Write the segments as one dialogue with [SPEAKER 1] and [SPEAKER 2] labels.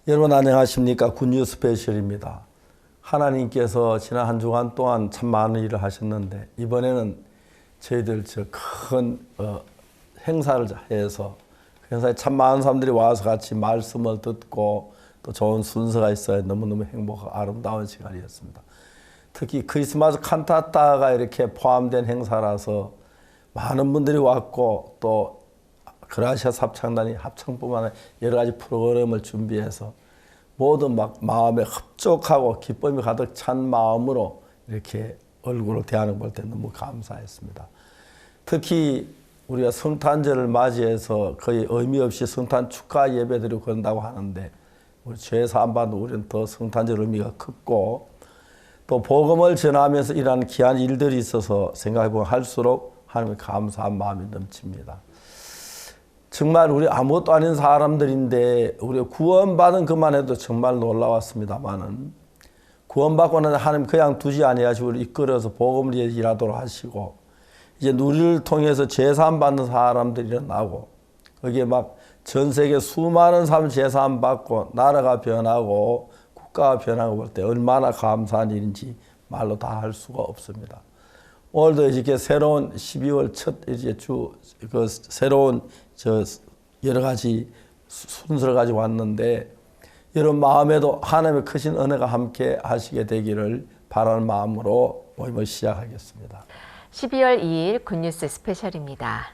[SPEAKER 1] 여러분 안녕하십니까? 굿뉴스 스페셜입니다. 하나님께서 지난 한 주간 동안 참 많은 일을 하셨는데 이번에는 저희들 큰 행사를 해서 그 행사에 참 많은 사람들이 와서 같이 말씀을 듣고 또 좋은 순서가 있어야 너무너무 행복하고 아름다운 시간이었습니다. 특히 크리스마스 칸타타가 이렇게 포함된 행사라서 많은 분들이 왔고 또 그라시아 합창단이 합창뿐만 아니라 여러 가지 프로그램을 준비해서 모두 막 마음에 흡족하고 기쁨이 가득 찬 마음으로 이렇게 얼굴을 대하는 걸 때 너무 감사했습니다. 특히 우리가 성탄절을 맞이해서 거의 의미 없이 성탄 축하 예배드리고 그런다고 하는데 우리 죄 사함 받는 우리는 더 성탄절 의미가 크고 또 복음을 전하면서 이러한 귀한 일들이 있어서 생각해보면 할수록 하나님께 감사한 마음이 넘칩니다. 정말 우리 아무것도 아닌 사람들인데 우리가 구원받은 것만 해도 정말 놀라웠습니다만은 구원받고 나서 하나님 그냥 두지 아니하시고 우리 이끌어서 복음을 위해 일하도록 하시고 이제 우리를 통해서 제사함 받는 사람들이 일어나고 거기에 막 전 세계 수많은 사람 제사함 받고 나라가 변하고 국가가 변하고 볼 때 얼마나 감사한 일인지 말로 다 할 수가 없습니다. 오늘도 이렇게 새로운 12월 첫 이제 그 새로운 여러 가지 순서를 가지고 왔는데 여러분 마음에도 하나님의 크신 은혜가 함께 하시게 되기를 바라는 마음으로 모임을 시작하겠습니다.
[SPEAKER 2] 12월 2일 굿뉴스 스페셜입니다.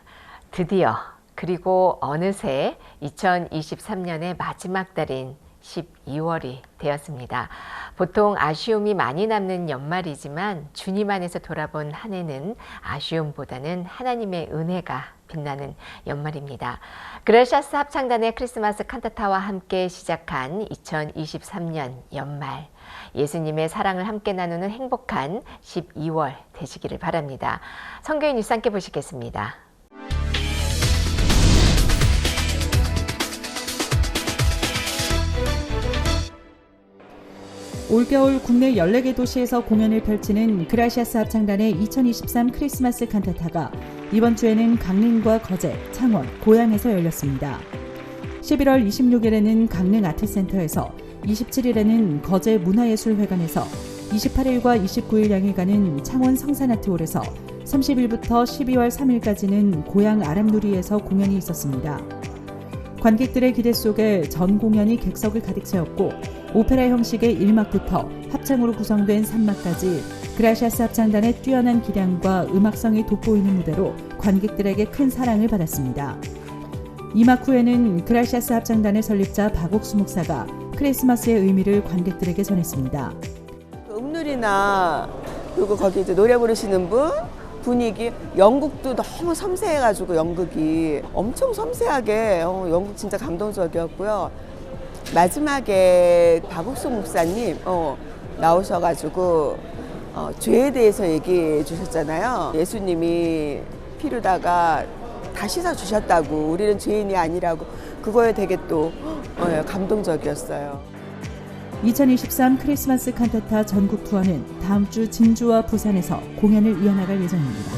[SPEAKER 2] 드디어 그리고 어느새 2023년의 마지막 달인 12월이 되었습니다. 보통 아쉬움이 많이 남는 연말이지만 주님 안에서 돌아본 한 해는 아쉬움보다는 하나님의 은혜가 빛나는 연말입니다. 그라시아스 합창단의 크리스마스 칸타타와 함께 시작한 2023년 연말, 예수님의 사랑을 함께 나누는 행복한 12월 되시기를 바랍니다. 성경의 뉴스 함께 보시겠습니다.
[SPEAKER 3] 올겨울 국내 14개 도시에서 공연을 펼치는 그라시아스 합창단의 2023 크리스마스 칸타타가 이번 주에는 강릉과 거제, 창원, 고양에서 열렸습니다. 11월 26일에는 강릉 아트센터에서, 27일에는 거제 문화예술회관에서, 28일과 29일 양일간은 창원 성산아트홀에서, 30일부터 12월 3일까지는 고양 아람누리에서 공연이 있었습니다. 관객들의 기대 속에 전 공연이 객석을 가득 채웠고 오페라 형식의 1막부터 합창으로 구성된 3막까지 그라시아스 합창단의 뛰어난 기량과 음악성이 돋보이는 무대로 관객들에게 큰 사랑을 받았습니다. 2막 후에는 그라시아스 합창단의 설립자 박옥수 목사가 크리스마스의 의미를 관객들에게 전했습니다.
[SPEAKER 4] 음누리나 그리고 거기 이제 노래 부르시는 분위기, 연극도 너무 섬세해가지고 연극이 엄청 섬세하게 연극 진짜 감동적이었고요. 마지막에 박옥수 목사님 나오셔가지고 죄에 대해서 얘기해 주셨잖아요. 예수님이 피로다가 다 씻어 주셨다고, 우리는 죄인이 아니라고. 그거에 되게 또 감동적이었어요.
[SPEAKER 3] 2023 크리스마스 칸타타 전국 투어는 다음 주 진주와 부산에서 공연을 이어나갈 예정입니다.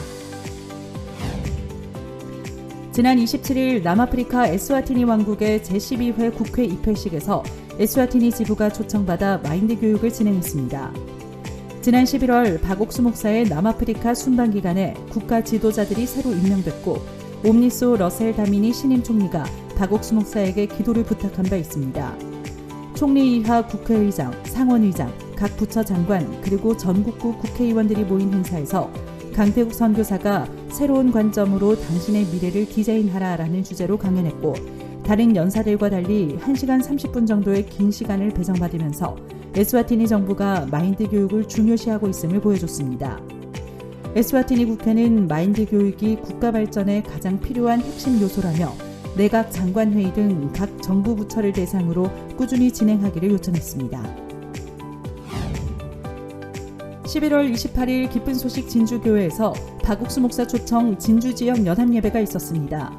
[SPEAKER 3] 지난 27일 남아프리카 에스와티니 왕국의 제12회 국회 입회식에서 에스와티니 지부가 초청받아 마인드 교육을 진행했습니다. 지난 11월 박옥수 목사의 남아프리카 순방 기간에 국가 지도자들이 새로 임명됐고 옴니소 러셀 다미니 신임 총리가 박옥수 목사에게 기도를 부탁한 바 있습니다. 총리 이하 국회의장, 상원의장, 각 부처 장관 그리고 전국구 국회의원들이 모인 행사에서 강태국 선교사가 새로운 관점으로 당신의 미래를 디자인하라라는 주제로 강연했고 다른 연사들과 달리 1시간 30분 정도의 긴 시간을 배정받으면서 에스와티니 정부가 마인드 교육을 중요시하고 있음을 보여줬습니다. 에스와티니 국회는 마인드 교육이 국가 발전에 가장 필요한 핵심 요소라며 내각 장관회의 등 각 정부 부처를 대상으로 꾸준히 진행하기를 요청했습니다. 11월 28일 기쁜 소식 진주교회에서 박옥수 목사 초청 진주지역 연합예배가 있었습니다.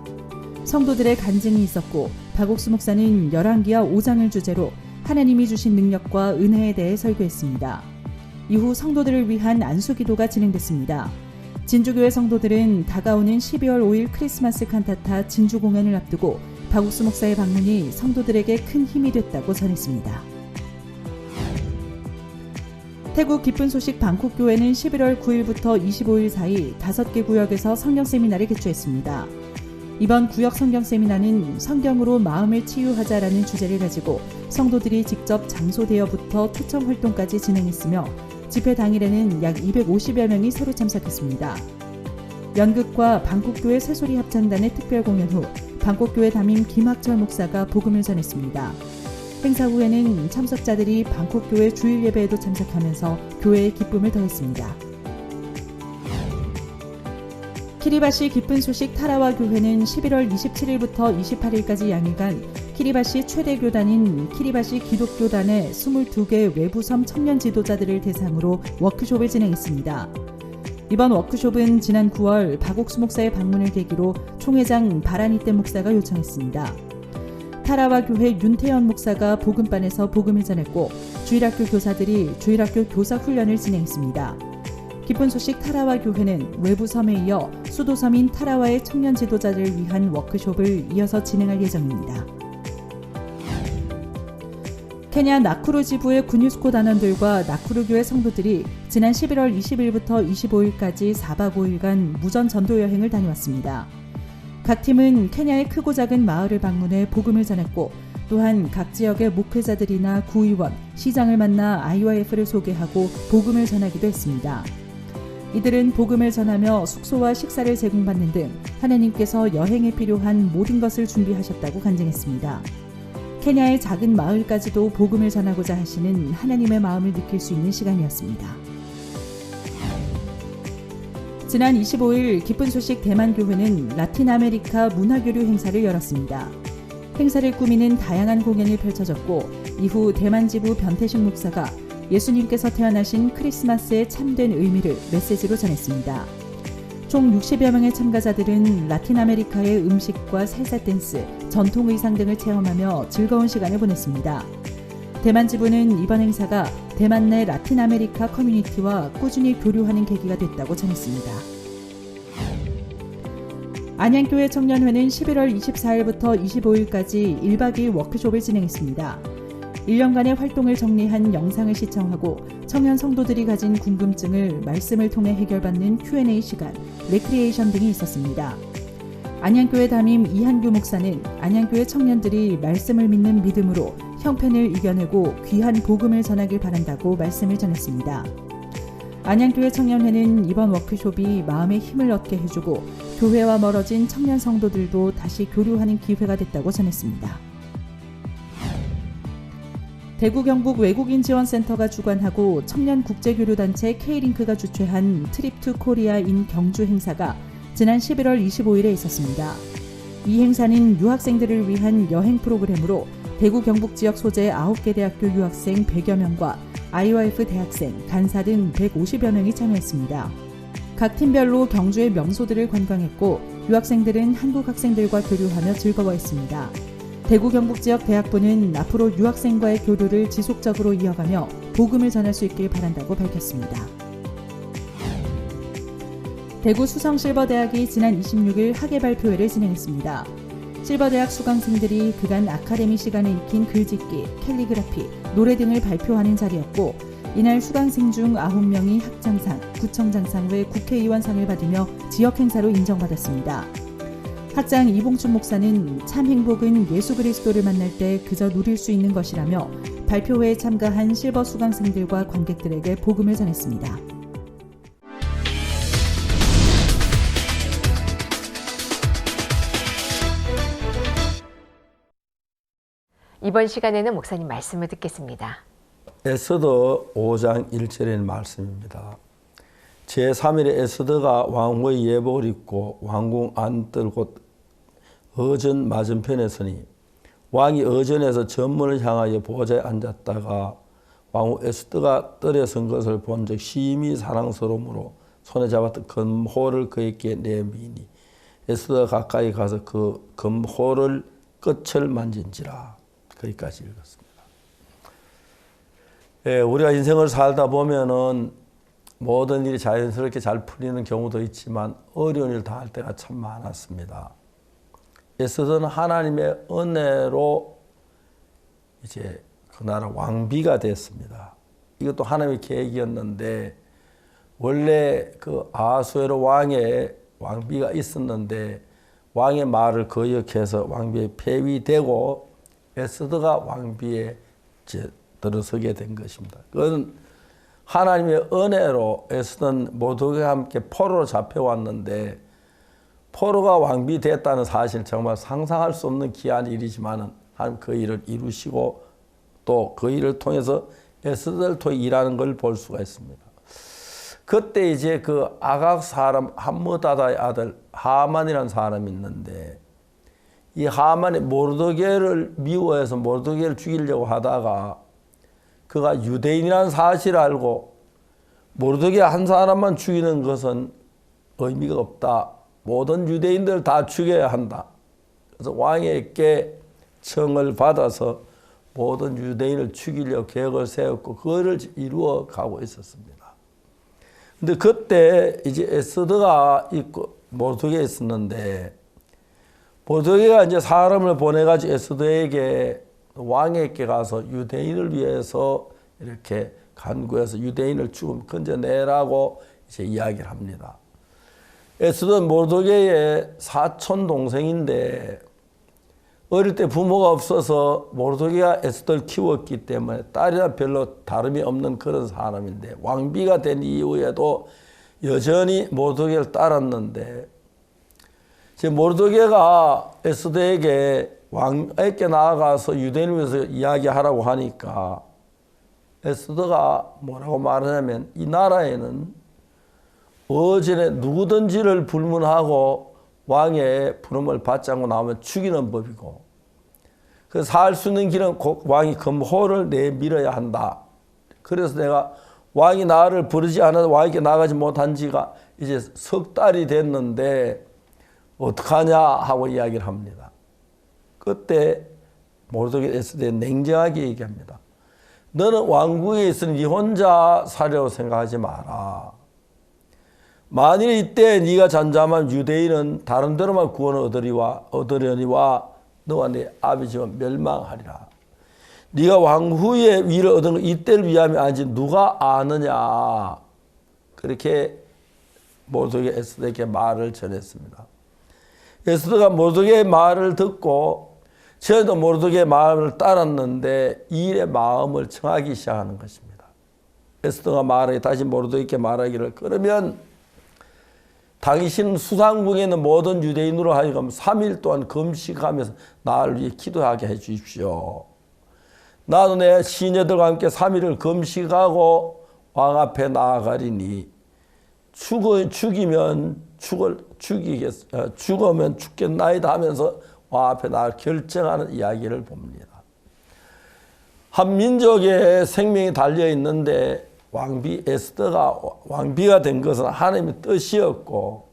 [SPEAKER 3] 성도들의 간증이 있었고 박옥수 목사는 열왕기하 5장을 주제로 하나님이 주신 능력과 은혜에 대해 설교했습니다. 이후 성도들을 위한 안수기도가 진행됐습니다. 진주교회 성도들은 다가오는 12월 5일 크리스마스 칸타타 진주 공연을 앞두고 박옥수 목사의 방문이 성도들에게 큰 힘이 됐다고 전했습니다. 태국 기쁜 소식 방콕 교회는 11월 9일부터 25일 사이 5개 구역에서 성경 세미나를 개최했습니다. 이번 구역 성경 세미나는 성경으로 마음을 치유하자라는 주제를 가지고 성도들이 직접 장소 대여부터 초청 활동까지 진행했으며 집회 당일에는 약 250여 명이 새로 참석했습니다. 연극과 방콕교회 새소리 합창단의 특별 공연 후 방콕교회 담임 김학철 목사가 복음을 전했습니다. 행사 후에는 참석자들이 방콕교회 주일 예배에도 참석하면서 교회의 기쁨을 더했습니다. 키리바시 기쁜 소식 타라와 교회는 11월 27일부터 28일까지 양일간 키리바시 최대 교단인 키리바시 기독교단의 22개 외부섬 청년 지도자들을 대상으로 워크숍을 진행했습니다. 이번 워크숍은 지난 9월 박옥수 목사의 방문을 계기로 총회장 바라니떼 목사가 요청했습니다. 타라와 교회 윤태현 목사가 복음반에서 복음을 전했고 주일학교 교사들이 주일학교 교사 훈련을 진행했습니다. 기쁜 소식 타라와 교회는 외부 섬에 이어 수도섬인 타라와의 청년 지도자들을 위한 워크숍을 이어서 진행할 예정입니다. 케냐 나쿠루 지부의 군유스코 단원들과 나쿠루 교회 성도들이 지난 11월 20일부터 25일까지 4박 5일간 무전 전도 여행을 다녀왔습니다. 각 팀은 케냐의 크고 작은 마을을 방문해 복음을 전했고 또한 각 지역의 목회자들이나 구의원, 시장을 만나 IYF를 소개하고 복음을 전하기도 했습니다. 이들은 복음을 전하며 숙소와 식사를 제공받는 등 하나님께서 여행에 필요한 모든 것을 준비하셨다고 간증했습니다. 케냐의 작은 마을까지도 복음을 전하고자 하시는 하나님의 마음을 느낄 수 있는 시간이었습니다. 지난 25일 기쁜 소식 대만교회는 라틴 아메리카 문화교류 행사를 열었습니다. 행사를 꾸미는 다양한 공연이 펼쳐졌고 이후 대만 지부 변태식 목사가 예수님께서 태어나신 크리스마스의 참된 의미를 메시지로 전했습니다. 총 60여 명의 참가자들은 라틴 아메리카의 음식과 살사 댄스, 전통 의상 등을 체험하며 즐거운 시간을 보냈습니다. 대만 지부는 이번 행사가 대만 내 라틴 아메리카 커뮤니티와 꾸준히 교류하는 계기가 됐다고 전했습니다. 안양교회 청년회는 11월 24일부터 25일까지 1박 2일 워크숍을 진행했습니다. 1년간의 활동을 정리한 영상을 시청하고 청년 성도들이 가진 궁금증을 말씀을 통해 해결받는 Q&A 시간, 레크리에이션 등이 있었습니다. 안양교회 담임 이한규 목사는 안양교회 청년들이 말씀을 믿는 믿음으로 형편을 이겨내고 귀한 복음을 전하길 바란다고 말씀을 전했습니다. 안양교회 청년회는 이번 워크숍이 마음에 힘을 얻게 해주고 교회와 멀어진 청년 성도들도 다시 교류하는 기회가 됐다고 전했습니다. 대구 경북 외국인지원센터가 주관하고 청년국제교류단체 K링크가 주최한 트립 투 코리아 인 경주 행사가 지난 11월 25일에 있었습니다. 이 행사는 유학생들을 위한 여행 프로그램으로 대구 경북 지역 소재 9개 대학교 유학생 100여 명과 IYF 대학생, 간사 등 150여 명이 참여했습니다. 각 팀별로 경주의 명소들을 관광했고 유학생들은 한국 학생들과 교류하며 즐거워했습니다. 대구 경북 지역 대학부는 앞으로 유학생과의 교류를 지속적으로 이어가며 복음을 전할 수 있길 바란다고 밝혔습니다. 대구 수성실버대학이 지난 26일 학예 발표회를 진행했습니다. 실버대학 수강생들이 그간 아카데미 시간에 익힌 글짓기, 캘리그라피, 노래 등을 발표하는 자리였고 이날 수강생 중 9명이 학장상, 구청장상 외 국회의원상을 받으며 지역 행사로 인정받았습니다. 학장 이봉춘 목사는 참 행복은 예수 그리스도를 만날 때 그저 누릴 수 있는 것이라며 발표회에 참가한 실버 수강생들과 관객들에게 복음을 전했습니다.
[SPEAKER 2] 이번 시간에는 목사님 말씀을 듣겠습니다.
[SPEAKER 1] 에스더 5장 1절의 말씀입니다. 제3일에 에스더가 왕후의 예복을 입고 왕궁 안뜰 곳 어전 맞은편에 서니 왕이 어전에서 전문을 향하여 보좌에 앉았다가 왕후 에스더가 뜰에 선 것을 본즉 심히 사랑스러움으로 손에 잡았던 금호를 그에게 내미니 에스더가 가까이 가서 그 금호를 끝을 만진지라. 거기까지 읽었습니다. 예, 우리가 인생을 살다 보면은 모든 일이 자연스럽게 잘 풀리는 경우도 있지만 어려운 일 당할 때가 참 많았습니다. 에스더는 하나님의 은혜로 이제 그 나라 왕비가 됐습니다. 이것도 하나님의 계획이었는데 원래 그 아하수에로 왕의 왕비가 있었는데 왕의 말을 거역해서 왕비에 폐위되고 에스더가 왕비에 이제 들어서게 된 것입니다. 그건 하나님의 은혜로 에스더는 모두가 함께 포로로 잡혀왔는데 포로가 왕비 됐다는 사실 정말 상상할 수 없는 귀한 일이지만 하나님 그 일을 이루시고 또 그 일을 통해서 에스더를 통해 일하는 걸 볼 수가 있습니다. 그때 이제 그 아각 사람 함므다다의 아들 하만이라는 사람이 있는데 이 하만이 모르드게를 미워해서 모르드게를 죽이려고 하다가 그가 유대인이라는 사실을 알고 모르드게 한 사람만 죽이는 것은 의미가 없다. 모든 유대인들을 다 죽여야 한다. 그래서 왕에게 청을 받아서 모든 유대인을 죽이려고 계획을 세웠고 그거를 이루어 가고 있었습니다. 근데 그때 이제 에스더가 있고 모르드게에 있었는데 모르드게가 이제 사람을 보내가지고 에스더에게 왕에게 가서 유대인을 위해서 이렇게 간구해서 유대인을 죽음 건져내라고 이제 이야기를 합니다. 에스더는 모르드게의 사촌 동생인데 어릴 때 부모가 없어서 모르드게가 에스더를 키웠기 때문에 딸이나 별로 다름이 없는 그런 사람인데 왕비가 된 이후에도 여전히 모르드게를 따랐는데 모르드게가 에스더에게 왕에게 나아가서 유대인을 위해서 이야기하라고 하니까 에스더가 뭐라고 말하냐면 이 나라에는 어전에 누구든지를 불문하고 왕의 부름을 받지 않고 나오면 죽이는 법이고 그 살 수 있는 길은 곧 왕이 금호를 내밀어야 한다. 그래서 내가 왕이 나를 부르지 않아서 왕에게 나가지 못한 지가 이제 석 달이 됐는데 어떡하냐 하고 이야기를 합니다. 그때 모르드게 에스더에 냉정하게 얘기합니다. 너는 왕궁에 있으니 네 혼자 살려고 생각하지 마라. 만일 이때 네가 잠잠하면 유대인은 다른 데로만 구원을 얻으려니와 너와 네 아버지와 멸망하리라. 네가 왕후의 위를 얻은 건 이때를 위함이 아니지 누가 아느냐. 그렇게 모르드게 에스더에게 말을 전했습니다. 에스더가 모르드게의 말을 듣고 저희도 모르드게의 말을 따랐는데 이 일의 마음을 청하기 시작하는 것입니다. 에스더가 말해 다시 모르드게에게 말하기를 그러면 당신 수상궁에 있는 모든 유대인으로 하여금 3일 동안 금식하면서 나를 위해 기도하게 해 주십시오. 나도 내 시녀들과 함께 3일을 금식하고 왕 앞에 나아가리니 죽으면 죽겠나이다 하면서 왕 앞에 나를 결정하는 이야기를 봅니다. 한 민족의 생명이 달려 있는데 왕비 에스더가 왕비가 된 것은 하나님의 뜻이었고,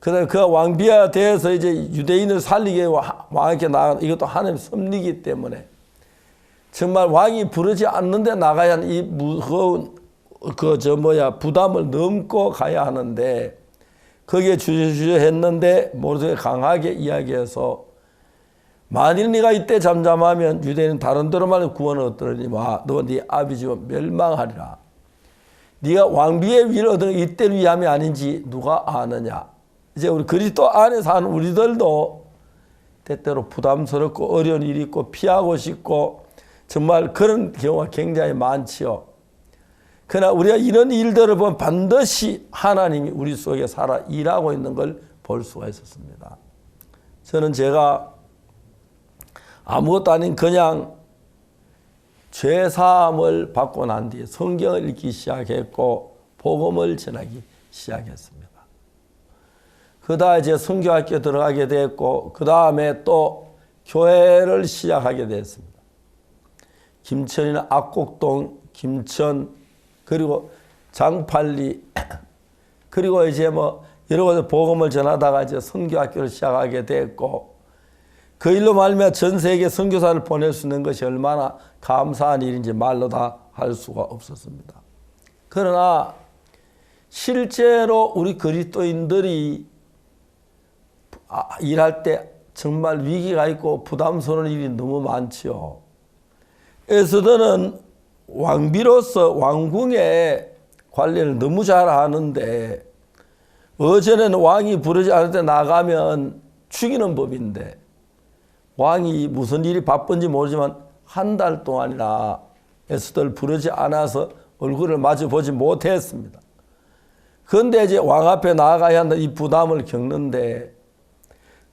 [SPEAKER 1] 그다음에 그가 왕비가 돼서 이제 유대인을 살리게 왕에게 나가는 이것도 하나님의 섭리이기 때문에 정말 왕이 부르지 않는데 나가야 하는 이 무거운 부담을 넘고 가야 하는데 거기에 주저주저했는데 모르드게 강하게 이야기해서 만일 네가 이때 잠잠하면 유대인은 다른 데로만 구원을 얻으리니와 너와 네 아버지와 멸망하리라. 네가 왕비의 위를 얻은 이때를 위함이 아닌지 누가 아느냐. 이제 우리 그리스도 안에 사는 우리들도 때때로 부담스럽고 어려운 일이 있고 피하고 싶고 정말 그런 경우가 굉장히 많지요. 그러나 우리가 이런 일들을 보면 반드시 하나님이 우리 속에 살아 일하고 있는 걸 볼 수가 있었습니다. 저는 제가 아무것도 아닌 그냥 죄사함을 받고 난 뒤에 성경을 읽기 시작했고 복음을 전하기 시작했습니다. 그 다음에 이제 선교학교에 들어가게 됐고 그 다음에 또 교회를 시작하게 됐습니다. 김천이나 압곡동, 김천 그리고 장팔리 그리고 이제 뭐 여러 곳에 복음을 전하다가 이제 선교학교를 시작하게 됐고 그 일로 말미암아 전 세계 선교사를 보낼 수 있는 것이 얼마나 감사한 일인지 말로 다 할 수가 없었습니다. 그러나 실제로 우리 그리스도인들이 일할 때 정말 위기가 있고 부담스러운 일이 너무 많지요. 에스더는 왕비로서 왕궁의 관리를 너무 잘 하는데 어제는 왕이 부르지 않을 때 나가면 죽이는 법인데 왕이 무슨 일이 바쁜지 모르지만 한 달 동안이나 에스더를 부르지 않아서 얼굴을 마주 보지 못했습니다. 그런데 이제 왕 앞에 나가야 한다 이 부담을 겪는데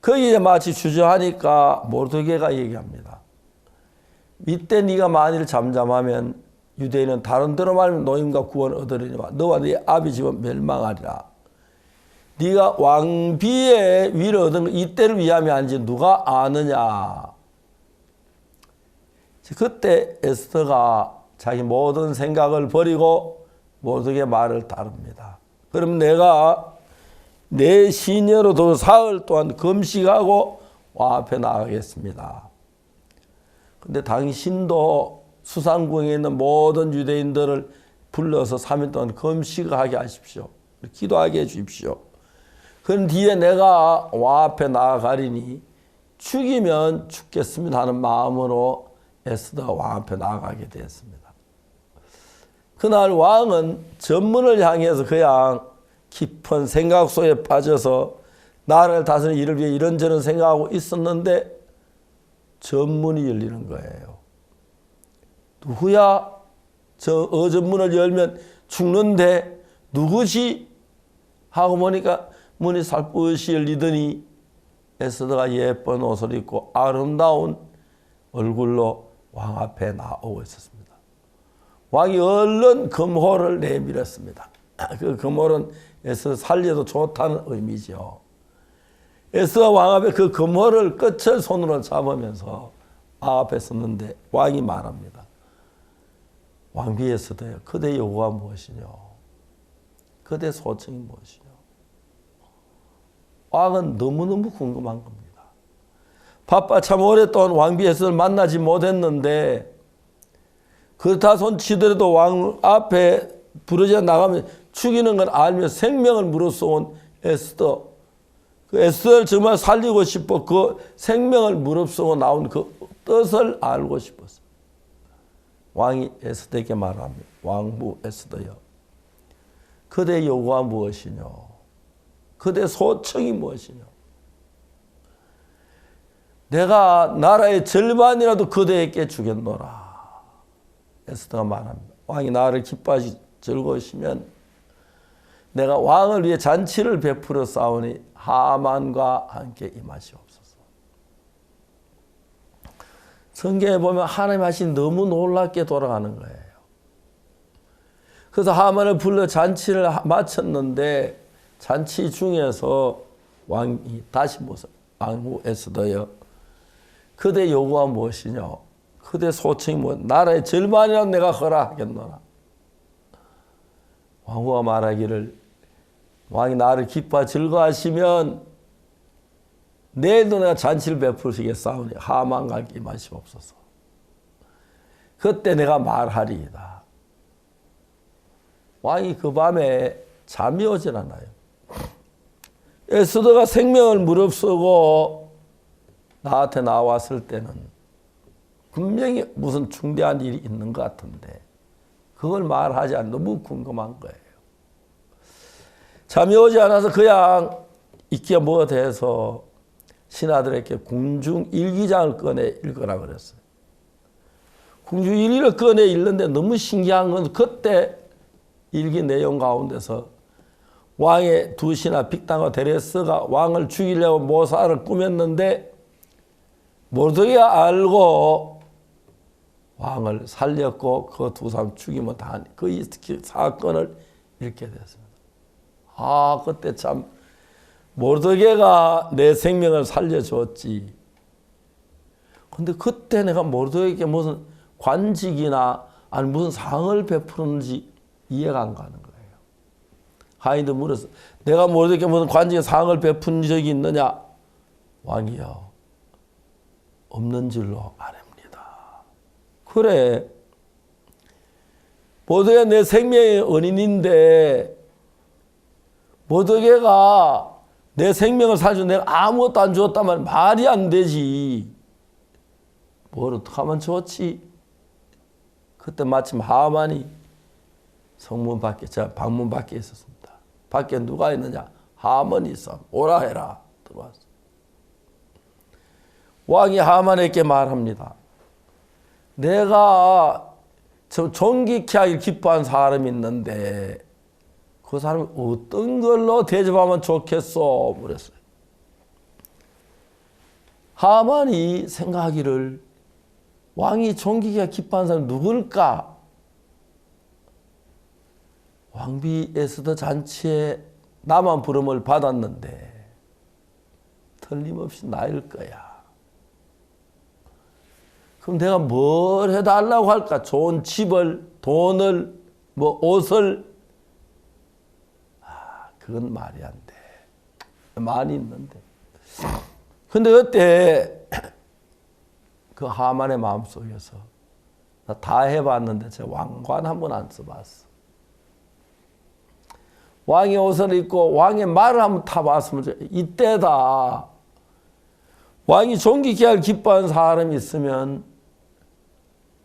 [SPEAKER 1] 거기에 마치 주저하니까 모르드게가 얘기합니다. 이때 네가 만일 잠잠하면 유대인은 다른 데로 말하면 노임과 구원을 얻으리니와 너와 네 아비 집은 멸망하리라. 네가 왕비의 위를 얻은 거 이때를 위함이 아닌지 누가 아느냐. 그때 에스더가 자기 모든 생각을 버리고 모르드게 말을 따릅니다. 그럼 내가 내 시녀로도 사흘 동안 금식하고 왕 앞에 나가겠습니다. 근데 당신도 수상궁에 있는 모든 유대인들을 불러서 3일 동안 금식하게 하십시오. 기도하게 해 주십시오. 그런 뒤에 내가 왕 앞에 나아가리니 죽이면 죽겠습니다 하는 마음으로 에스더가 왕 앞에 나아가게 되었습니다. 그날 왕은 전문을 향해서 그냥 깊은 생각 속에 빠져서 나라를 다스리는 일을 위해 이런저런 생각하고 있었는데 전문이 열리는 거예요. 누구야? 저 어전문을 열면 죽는데 누구지? 하고 보니까 문이 살포시 열리더니 에스더가 예쁜 옷을 입고 아름다운 얼굴로 왕 앞에 나오고 있었습니다. 왕이 얼른 금호를 내밀었습니다. 그 금호는 에스더 살려도 좋다는 의미죠. 에스더가 왕 앞에 그 금호를 끝을 손으로 잡으면서 왕 앞에 섰는데 왕이 말합니다. 왕비 에스더여, 그대 요구가 무엇이뇨? 그대 소청이 무엇이뇨? 왕은 너무너무 궁금한 겁니다. 바빠 참 오랫동안 왕비 에스더를 만나지 못했는데 그렇다 손치더라도 왕 앞에 부르지 나가면 죽이는 걸 알며 생명을 무릅쓰고 에스더. 그 에스더를 정말 살리고 싶어 그 생명을 무릅쓰고 나온 그 뜻을 알고 싶었어요. 왕이 에스더에게 말합니다. 왕부 에스더여, 그대 요구가 무엇이뇨? 그대 소청이 무엇이뇨? 내가 나라의 절반이라도 그대에게 주겠노라. 에스더가 말합니다. 왕이 나를 기뻐하시 즐거우시면 내가 왕을 위해 잔치를 베풀어 싸우니 하만과 함께 임하시옵소서. 성경에 보면 하나님 하신 너무 놀랍게 돌아가는 거예요. 그래서 하만을 불러 잔치를 마쳤는데 잔치 중에서 왕이 다시 묻어 왕후 에스더여, 그대 요구가 무엇이냐? 그대 소청이 무엇? 나라의 절반이라도 내가 허락하겠노라. 왕후가 말하기를 왕이 나를 기뻐 즐거워하시면 내일도 내가 잔치를 베푸시겠사오니 하만과 함께 임하시옵소서. 그때 내가 말하리이다. 왕이 그 밤에 잠이 오질 않아요. 에스더가 생명을 무릅쓰고 나한테 나왔을 때는 분명히 무슨 중대한 일이 있는 것 같은데 그걸 말하지 않아 너무 궁금한 거예요. 잠이 오지 않아서 그냥 있기가 뭐가 돼서 신하들에게 궁중 일기장을 꺼내 읽으라 그랬어요. 궁중 일기를 꺼내 읽는데 너무 신기한 건 그때 일기 내용 가운데서 왕의 두 신하 빅단과 데레스가 왕을 죽이려고 모사를 꾸몄는데 모르드게가 알고 왕을 살렸고 그 두 사람 죽이면 다 그 사건을 읽게 됐습니다. 아, 그때 참 모르드게가 내 생명을 살려줬지. 근데 그때 내가 모르드게에게 무슨 관직이나 아니 무슨 상을 베푸는지 이해가 안 가는 거예요. 하인도 물었어. 내가 모르드게에게 무슨 관직의 상을 베푼 적이 있느냐? 왕이요, 없는 줄로 아랍니다. 그래, 모르드게가 내 생명의 은인인데 모르드게가 내 생명을 살려준 내가 아무것도 안 주었다면 말이 안 되지. 뭘 어떻게 하면 좋지? 그때 마침 하만이 성문 밖에, 제가 방문 밖에 있었습니다. 밖에 누가 있느냐? 하만이 있어. 오라 해라. 들어왔어. 왕이 하만에게 말합니다. 내가 존귀케 하길 기뻐한 사람이 있는데 그 사람이 어떤 걸로 대접하면 좋겠어? 그랬어요. 하만이 생각하기를 왕이 존귀케 기뻐한 사람이 누굴까? 왕비 에스더 잔치에 나만 부름을 받았는데 틀림없이 나일 거야. 그럼 내가 뭘 해달라고 할까? 좋은 집을, 돈을, 뭐 옷을. 그건 말이 안 돼. 많이 있는데. 근데 그때 그 하만의 마음속에서 나 다 해봤는데 제가 왕관 한 번 안 써봤어. 왕의 옷을 입고 왕의 말을 한번 타봤으면 좋겠어. 이때다. 왕이 존귀케 할 기뻐하는 사람이 있으면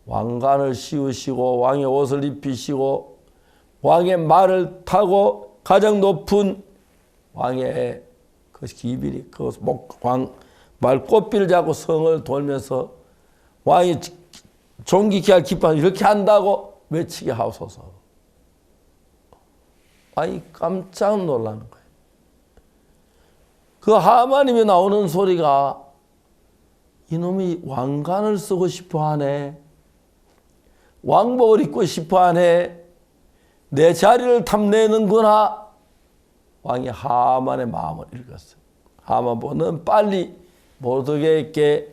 [SPEAKER 1] 왕관을 씌우시고 왕의 옷을 입히시고 왕의 말을 타고 가장 높은 왕의 그 기bil이 그 말 꽃비를 잡고 성을 돌면서 왕이 존귀케 할 기뻐하는 이렇게 한다고 외치게 하소서. 왕이 깜짝 놀라는 거예요. 그 하만님이 나오는 소리가 이놈이 왕관을 쓰고 싶어 하네. 왕복을 입고 싶어 하네. 내 자리를 탐내는구나. 왕이 하만의 마음을 읽었어요. 하만 보고 넌 빨리 모르드게에게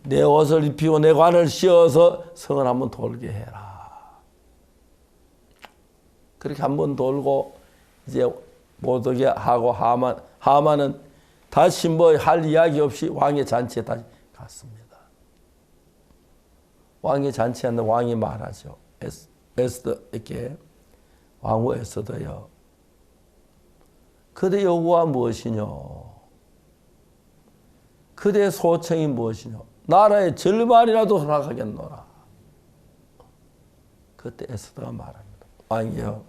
[SPEAKER 1] 내 옷을 입히고 내 관을 씌워서 성을 한번 돌게 해라. 그렇게 한번 돌고 이제 모르드게하고 하만은 다시 뭐 할 이야기 없이 왕의 잔치에 다시 갔습니다. 왕의 잔치하는데 왕이 말하죠. 에스더에게 왕후 에스더여, 그대 요구가 무엇이뇨? 그대의 소청이 무엇이뇨? 나라의 절반이라도 허락하겠노라. 그때 에스더가 말합니다. 왕이여,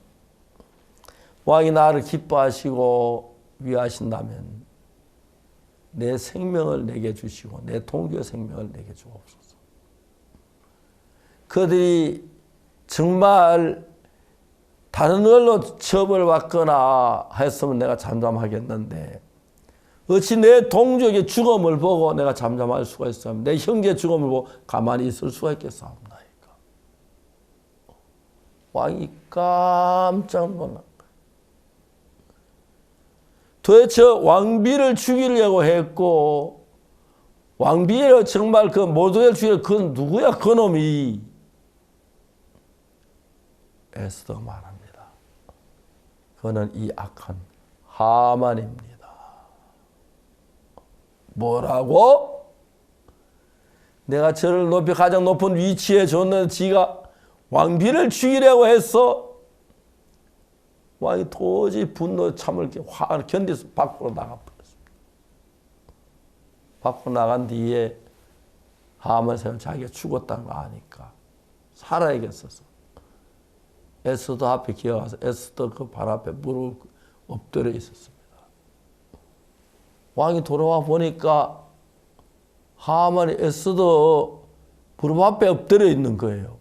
[SPEAKER 1] 왕이 나를 기뻐하시고 위하신다면 내 생명을 내게 주시고 내 동교 생명을 내게 주옵소서. 그들이 정말 다른 걸로 처벌받거나 했으면 내가 잠잠하겠는데 어찌 내 동족의 죽음을 보고 내가 잠잠할 수가 있어? 내 형제 죽음을 보고 가만히 있을 수가 있겠사옵나이까? 왕이 깜짝 놀란 거예요. 도대체 왕비를 죽이려고 했고 왕비를 정말 그 모두를 죽이려고 그건 누구야 그 놈이? 에스더가 말합니다. 그는 이 악한 하만입니다. 뭐라고? 내가 저를 높이 가장 높은 위치에 줬는데 지가 왕비를 죽이려고 했어? 왕이 도저히 분노 참을 화를 견디서 밖으로 나가버렸습니다. 밖으로 나간 뒤에 하만 생각 자기가 죽었다는 거 아니까 살아야겠어서 에스더 앞에 기어가서 에스더 그 발 앞에 무릎 엎드려 있었습니다. 왕이 돌아와 보니까 하만이 에스더 무릎 앞에 엎드려 있는 거예요.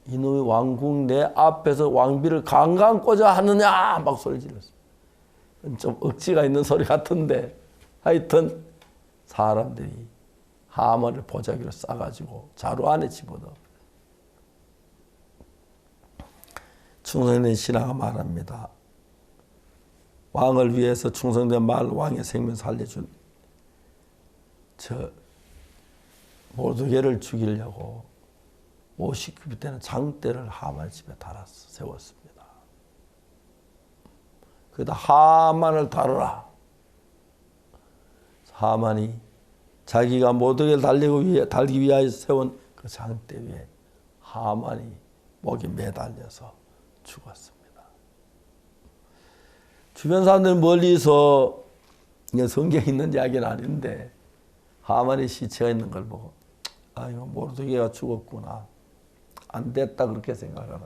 [SPEAKER 1] 이놈의 왕궁 내 앞에서 왕비를 강간고자 하느냐 막 소리 질렀어요. 좀 억지가 있는 소리 같은데 하여튼 사람들이 하만을 보자기로 싸가지고 자루 안에 집어넣어. 충성된 신하가 말합니다. 왕을 위해서 충성된 말 왕의 생명 살려준 저 모르드게를 죽이려고 50규빗 되는 장대를 하만 집에 달았어 세웠습니다. 그다 하만을 다루라. 하만이 자기가 모르드게를 달기 위하여 세운 그 장대 위에 하만이 목이 매달려서 죽었습니다. 주변 사람들 멀리서 성경에 있는 이야기는 아닌데 하만의 시체가 있는 걸 보고 아이고 모르드게가 죽었구나. 안 됐다 그렇게 생각하라.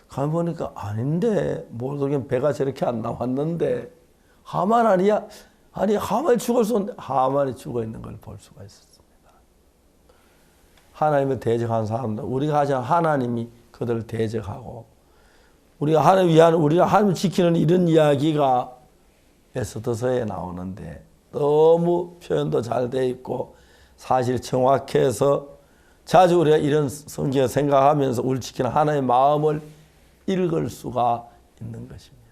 [SPEAKER 1] 가보니까 아닌데 모르드게는 배가 저렇게 안 나왔는데 하만 아니야? 아니 하만이 죽었었는데 하만이 죽어 있는 걸 볼 수가 있었습니다. 하나님을 대적하는 사람들 우리가 하자 하나님이 그들을 대적하고 우리가 하나님 위한 우리가 하나님을 지키는 이런 이야기가 에스더서에 나오는데 너무 표현도 잘 돼 있고 사실 정확해서 자주 우리가 이런 성경을 생각하면서 우리를 지키는 하나님의 마음을 읽을 수가 있는 것입니다.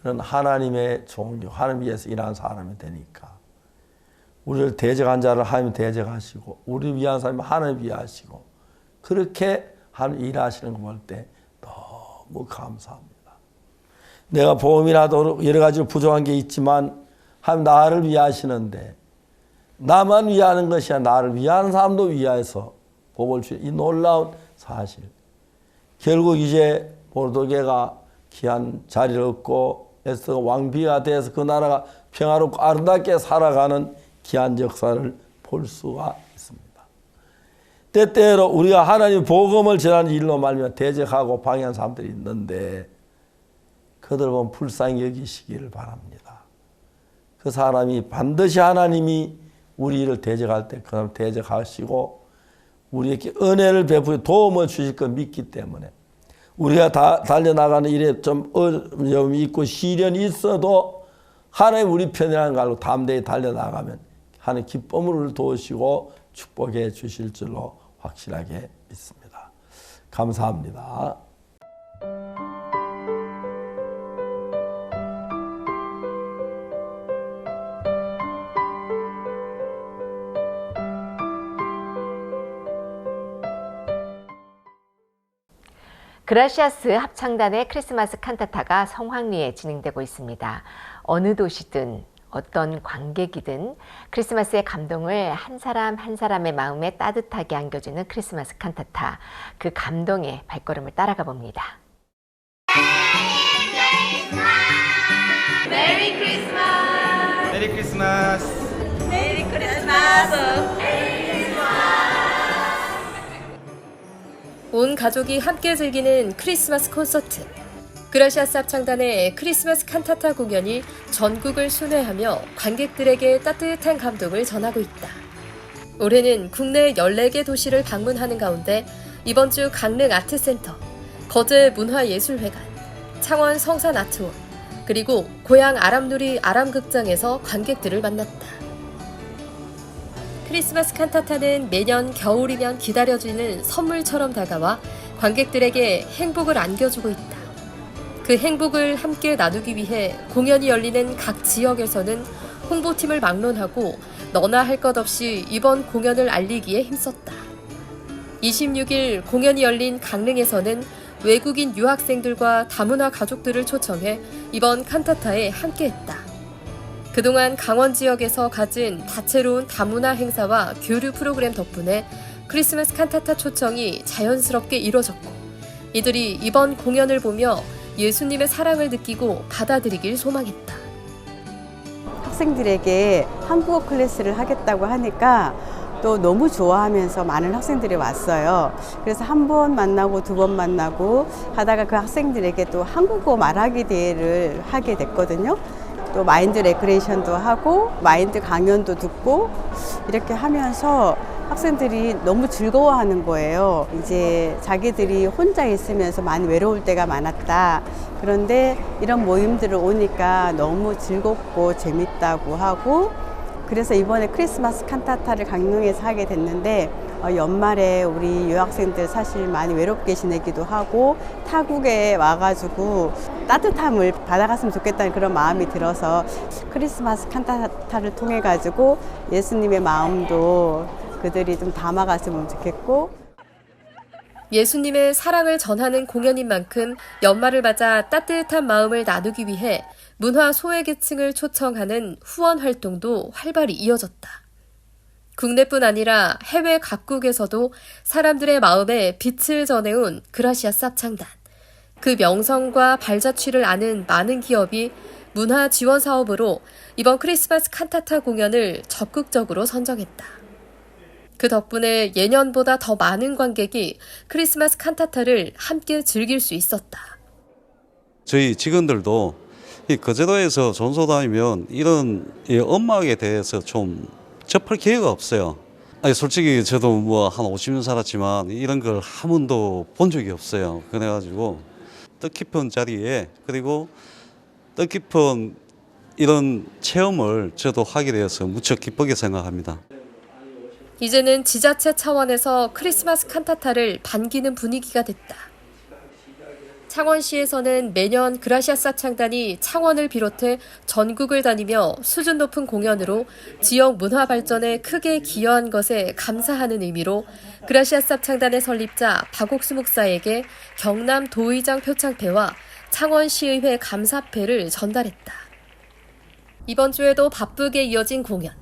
[SPEAKER 1] 그런 하나님의 종교, 하나님 위해서 일하는 사람이 되니까 우리를 대적한 자를 하나님 대적하시고 우리를 위한 사람이 하나님 위하시고 그렇게 하나님 일하시는 거 볼 때 너무 감사합니다. 내가 보험이라도 여러 가지로 부족한 게 있지만 하나님 나를 위하시는데 나만 위하는 것이 아니라 나를 위하는 사람도 위하여서 복을 주는 이 놀라운 사실. 결국 이제 모르드게가 귀한 자리를 얻고 에스더가 왕비가 돼서 그 나라가 평화롭고 아름답게 살아가는 귀한 역사를 볼 수가 있습니다. 때때로 우리가 하나님 복음을 전하는 일로 말미암아 대적하고 방해한 사람들이 있는데 그들 보면 불쌍히 여기시기를 바랍니다. 그 사람이 반드시 하나님이 우리를 대적할 때 그 사람 대적하시고 우리에게 은혜를 베풀어 도움을 주실 걸 믿기 때문에 우리가 달려나가는 일에 좀 어려움이 있고 시련이 있어도 하나님 우리 편이라는 걸 알고 담대히 달려나가면 하나님 기쁨을 도우시고 축복해 주실 줄로 확실하게 믿습니다. 감사합니다.
[SPEAKER 2] 그라시아스 합창단의 크리스마스 칸타타가 성황리에 진행되고 있습니다. 어느 도시든 어떤 관객이든 크리스마스의 감동을 한 사람 한 사람의 마음에 따뜻하게 안겨주는 크리스마스 칸타타. 그 감동의 발걸음을 따라가 봅니다.
[SPEAKER 5] 메리 크리스마스! 메리 크리스마스! 메리 크리스마스!
[SPEAKER 6] 온 가족이 함께 즐기는 크리스마스 콘서트. 그라시아스 합창단의 크리스마스 칸타타 공연이 전국을 순회하며 관객들에게 따뜻한 감동을 전하고 있다. 올해는 국내 14개 도시를 방문하는 가운데 이번 주 강릉 아트센터, 거제 문화예술회관, 창원 성산아트홀, 그리고 고향 아람누리 아람극장에서 관객들을 만났다. 크리스마스 칸타타는 매년 겨울이면 기다려지는 선물처럼 다가와 관객들에게 행복을 안겨주고 있다. 그 행복을 함께 나누기 위해 공연이 열리는 각 지역에서는 홍보팀을 막론하고 너나 할 것 없이 이번 공연을 알리기에 힘썼다. 26일 공연이 열린 강릉에서는 외국인 유학생들과 다문화 가족들을 초청해 이번 칸타타에 함께했다. 그동안 강원 지역에서 가진 다채로운 다문화 행사와 교류 프로그램 덕분에 크리스마스 칸타타 초청이 자연스럽게 이뤄졌고 이들이 이번 공연을 보며 예수님의 사랑을 느끼고 받아들이길 소망했다.
[SPEAKER 7] 학생들에게 한국어 클래스를 하겠다고 하니까 또 너무 좋아하면서 많은 학생들이 왔어요. 그래서 한 번 만나고 두 번 만나고 하다가 그 학생들에게 또 한국어 말하기 대회를 하게 됐거든요. 또 마인드 레크레이션도 하고 마인드 강연도 듣고 이렇게 하면서 학생들이 너무 즐거워하는 거예요. 이제 자기들이 혼자 있으면서 많이 외로울 때가 많았다. 그런데 이런 모임들을 오니까 너무 즐겁고 재밌다고 하고 그래서 이번에 크리스마스 칸타타를 강릉에서 하게 됐는데 연말에 우리 유학생들 사실 많이 외롭게 지내기도 하고 타국에 와가지고 따뜻함을 받아갔으면 좋겠다는 그런 마음이 들어서 크리스마스 칸타타를 통해 가지고 예수님의 마음도 그들이 좀 담아갔으면 좋겠고
[SPEAKER 6] 예수님의 사랑을 전하는 공연인 만큼 연말을 맞아 따뜻한 마음을 나누기 위해 문화 소외계층을 초청하는 후원 활동도 활발히 이어졌다. 국내뿐 아니라 해외 각국에서도 사람들의 마음에 빛을 전해온 그라시아스 합창단. 그 명성과 발자취를 아는 많은 기업이 문화 지원 사업으로 이번 크리스마스 칸타타 공연을 적극적으로 선정했다. 그 덕분에 예년보다 더 많은 관객이 크리스마스 칸타타를 함께 즐길 수 있었다.
[SPEAKER 8] 저희 직원들도 그 제도에서 전소 다니면 이런 음악에 대해서 좀 접할 기회가 없어요. 아니, 솔직히 저도 뭐 한 50년 살았지만 이런 걸 한 번도 본 적이 없어요. 그래가지고 뜻깊은 자리에 그리고 뜻깊은 이런 체험을 저도 하게 되어서 무척 기쁘게 생각합니다.
[SPEAKER 6] 이제는 지자체 차원에서 크리스마스 칸타타를 반기는 분위기가 됐다. 창원시에서는 매년 그라시아스 합창단이 창원을 비롯해 전국을 다니며 수준 높은 공연으로 지역 문화 발전에 크게 기여한 것에 감사하는 의미로 그라시아스 합창단의 설립자 박옥수 목사에게 경남 도의장 표창패와 창원시의회 감사패를 전달했다. 이번 주에도 바쁘게 이어진 공연,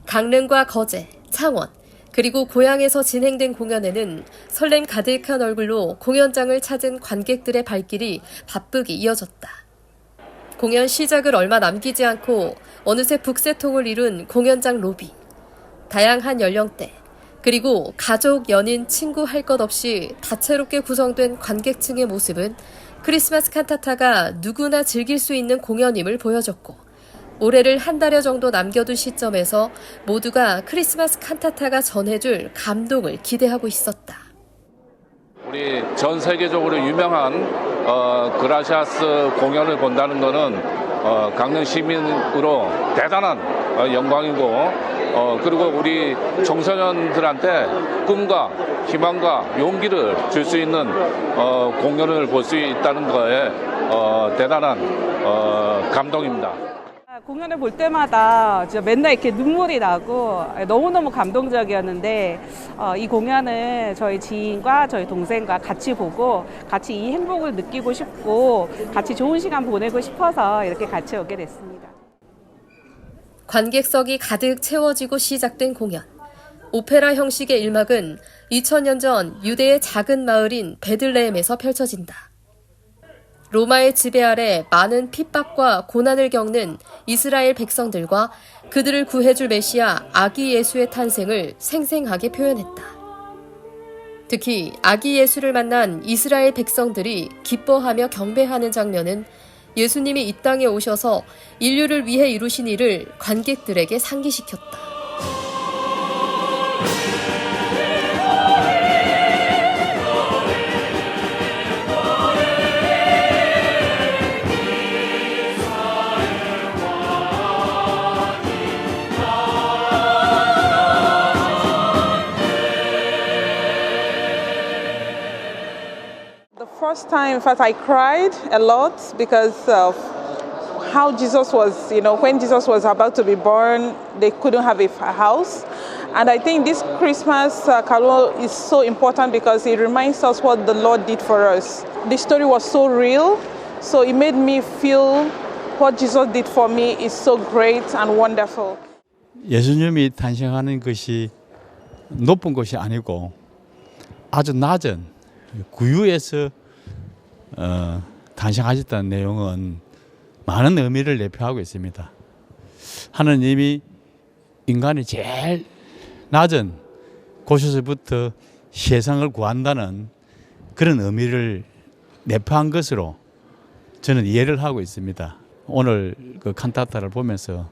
[SPEAKER 6] 강릉과 거제, 창원, 그리고 고향에서 진행된 공연에는 설렘 가득한 얼굴로 공연장을 찾은 관객들의 발길이 바쁘게 이어졌다. 공연 시작을 얼마 남기지 않고 어느새 북새통을 이룬 공연장 로비. 다양한 연령대, 그리고 가족, 연인, 친구 할 것 없이 다채롭게 구성된 관객층의 모습은 크리스마스 칸타타가 누구나 즐길 수 있는 공연임을 보여줬고 올해를 한 달여 정도 남겨둔 시점에서 모두가 크리스마스 칸타타가 전해줄 감동을 기대하고 있었다.
[SPEAKER 9] 우리 전 세계적으로 유명한 그라시아스 공연을 본다는 것은 강릉 시민으로 대단한 영광이고 그리고 우리 청소년들한테 꿈과 희망과 용기를 줄 수 있는 공연을 볼 수 있다는 거에 대단한 감동입니다.
[SPEAKER 10] 공연을 볼 때마다 진짜 맨날 이렇게 눈물이 나고 너무너무 감동적이었는데 이 공연을 저희 지인과 저희 동생과 같이 보고 같이 이 행복을 느끼고 싶고 같이 좋은 시간 보내고 싶어서 이렇게 같이 오게 됐습니다.
[SPEAKER 6] 관객석이 가득 채워지고 시작된 공연. 오페라 형식의 일막은 2000년 전 유대의 작은 마을인 베들레헴에서 펼쳐진다. 로마의 지배 아래 많은 핍박과 고난을 겪는 이스라엘 백성들과 그들을 구해줄 메시아 아기 예수의 탄생을 생생하게 표현했다. 특히 아기 예수를 만난 이스라엘 백성들이 기뻐하며 경배하는 장면은 예수님이 이 땅에 오셔서 인류를 위해 이루신 일을 관객들에게 상기시켰다.
[SPEAKER 11] First time, in fact, I cried a lot because of how Jesus was, when Jesus was about to be born, they couldn't have a house. And I think this Christmas carol is so important because it reminds us what the Lord did for us. The story was so real, so it made me feel what Jesus did for me is so great and wonderful.
[SPEAKER 12] 예수님이 탄생하는 것이 높은 곳이 아니고 아주 낮은 구유에서 탄생하셨다는 내용은 많은 의미를 내포하고 있습니다. 하느님이 인간이 제일 낮은 곳에서부터 세상을 구한다는 그런 의미를 내포한 것으로 저는 이해를 하고 있습니다. 오늘 그 칸타타를 보면서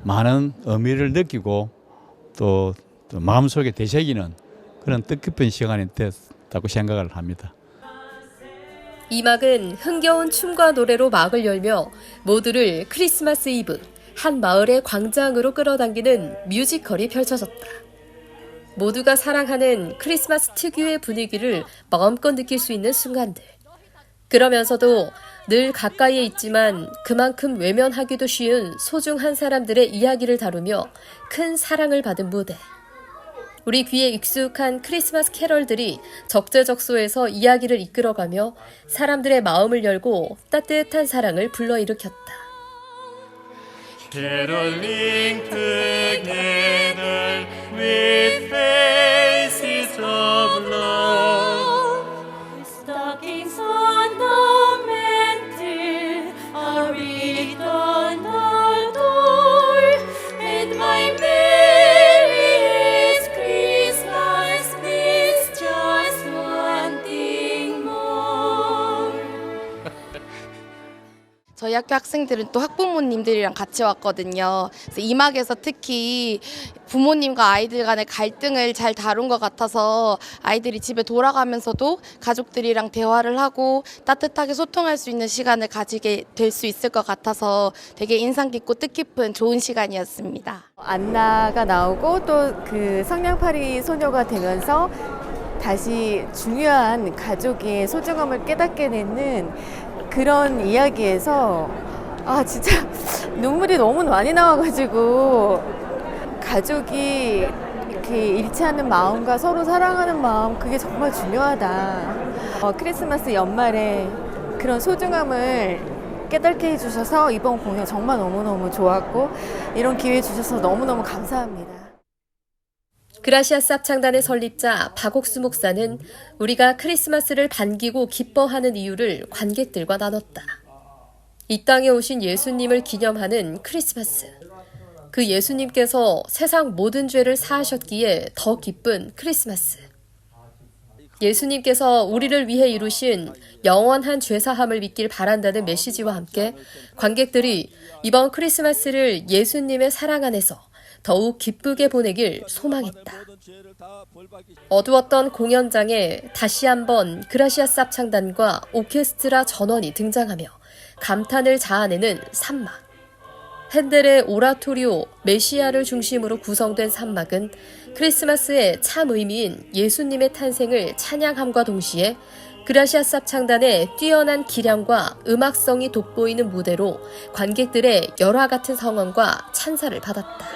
[SPEAKER 12] 많은 의미를 느끼고 또 마음속에 되새기는 그런 뜻깊은 시간이 됐다고 생각을 합니다.
[SPEAKER 6] 이 막은 흥겨운 춤과 노래로 막을 열며 모두를 크리스마스 이브 한 마을의 광장으로 끌어당기는 뮤지컬이 펼쳐졌다. 모두가 사랑하는 크리스마스 특유의 분위기를 마음껏 느낄 수 있는 순간들. 그러면서도 늘 가까이에 있지만 그만큼 외면하기도 쉬운 소중한 사람들의 이야기를 다루며 큰 사랑을 받은 무대. 우리 귀에 익숙한 크리스마스 캐럴들이 적재적소에서 이야기를 이끌어가며 사람들의 마음을 열고 따뜻한 사랑을 불러일으켰다.
[SPEAKER 13] Caroling together with faces of love, stockings on the
[SPEAKER 14] 학교 학생들은 또 학부모님들이랑 같이 왔거든요. 그래서 이 막에서 특히 부모님과 아이들 간의 갈등을 잘 다룬 것 같아서 아이들이 집에 돌아가면서도 가족들이랑 대화를 하고 따뜻하게 소통할 수 있는 시간을 가지게 될 수 있을 것 같아서 되게 인상 깊고 뜻깊은 좋은 시간이었습니다.
[SPEAKER 2] 안나가 나오고 또 그 성냥팔이 소녀가 되면서 다시 중요한 가족의 소중함을 깨닫게 되는 그런 이야기에서 진짜 눈물이 너무 많이 나와가지고 가족이 이렇게 잃지 않는 마음과 서로 사랑하는 마음, 그게 정말 중요하다. 크리스마스 연말에 그런 소중함을 깨닫게 해주셔서 이번 공연 정말 너무너무 좋았고 이런 기회 주셔서 너무너무 감사합니다.
[SPEAKER 6] 그라시아스 합창단의 설립자 박옥수 목사는 우리가 크리스마스를 반기고 기뻐하는 이유를 관객들과 나눴다. 이 땅에 오신 예수님을 기념하는 크리스마스. 그 예수님께서 세상 모든 죄를 사하셨기에 더 기쁜 크리스마스. 예수님께서 우리를 위해 이루신 영원한 죄사함을 믿길 바란다는 메시지와 함께 관객들이 이번 크리스마스를 예수님의 사랑 안에서 더욱 기쁘게 보내길 소망했다. 어두웠던 공연장에 다시 한번 그라시아스 합창단과 오케스트라 전원이 등장하며 감탄을 자아내는 산막. 핸델의 오라토리오 메시아를 중심으로 구성된 산막은 크리스마스의 참 의미인 예수님의 탄생을 찬양함과 동시에 그라시아스 합창단의 뛰어난 기량과 음악성이 돋보이는 무대로 관객들의 열화 같은 성원과 찬사를 받았다.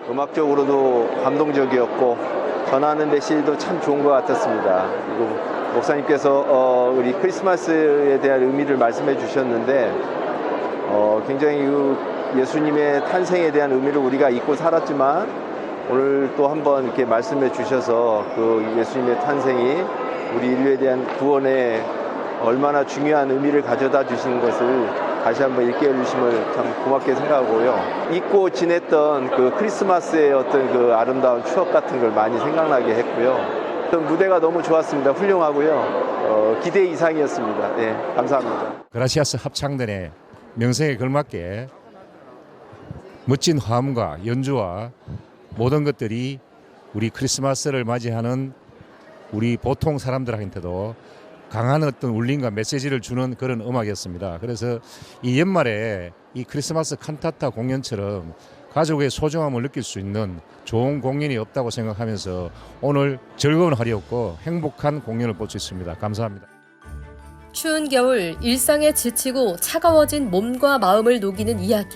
[SPEAKER 15] 음악적으로도 감동적이었고 전하는 메시지도 참 좋은 것 같았습니다. 그리고 목사님께서 우리 크리스마스에 대한 의미를 말씀해 주셨는데 굉장히 예수님의 탄생에 대한 의미를 우리가 잊고 살았지만 오늘 또 한번 이렇게 말씀해 주셔서 그 예수님의 탄생이 우리 인류에 대한 구원에 얼마나 중요한 의미를 가져다 주시는 것을 다시 한번 일깨워 주심을 참 고맙게 생각하고요. 잊고 지냈던 그 크리스마스의 어떤 그 아름다운 추억 같은 걸 많이 생각나게 했고요. 무대가 너무 좋았습니다. 훌륭하고요. 기대 이상이었습니다. 네, 감사합니다.
[SPEAKER 16] 그라시아스 합창단의 명성에 걸맞게 멋진 화음과 연주와 모든 것들이 우리 크리스마스를 맞이하는 우리 보통 사람들한테도 강한 어떤 울림과 메시지를 주는 그런 음악이었습니다. 그래서 이 연말에 이 크리스마스 칸타타 공연처럼 가족의 소중함을 느낄 수 있는 좋은 공연이 없다고 생각하면서 오늘 즐거운 하루였고 행복한 공연을 볼 수 있습니다. 감사합니다.
[SPEAKER 6] 추운 겨울 일상에 지치고 차가워진 몸과 마음을 녹이는 이야기.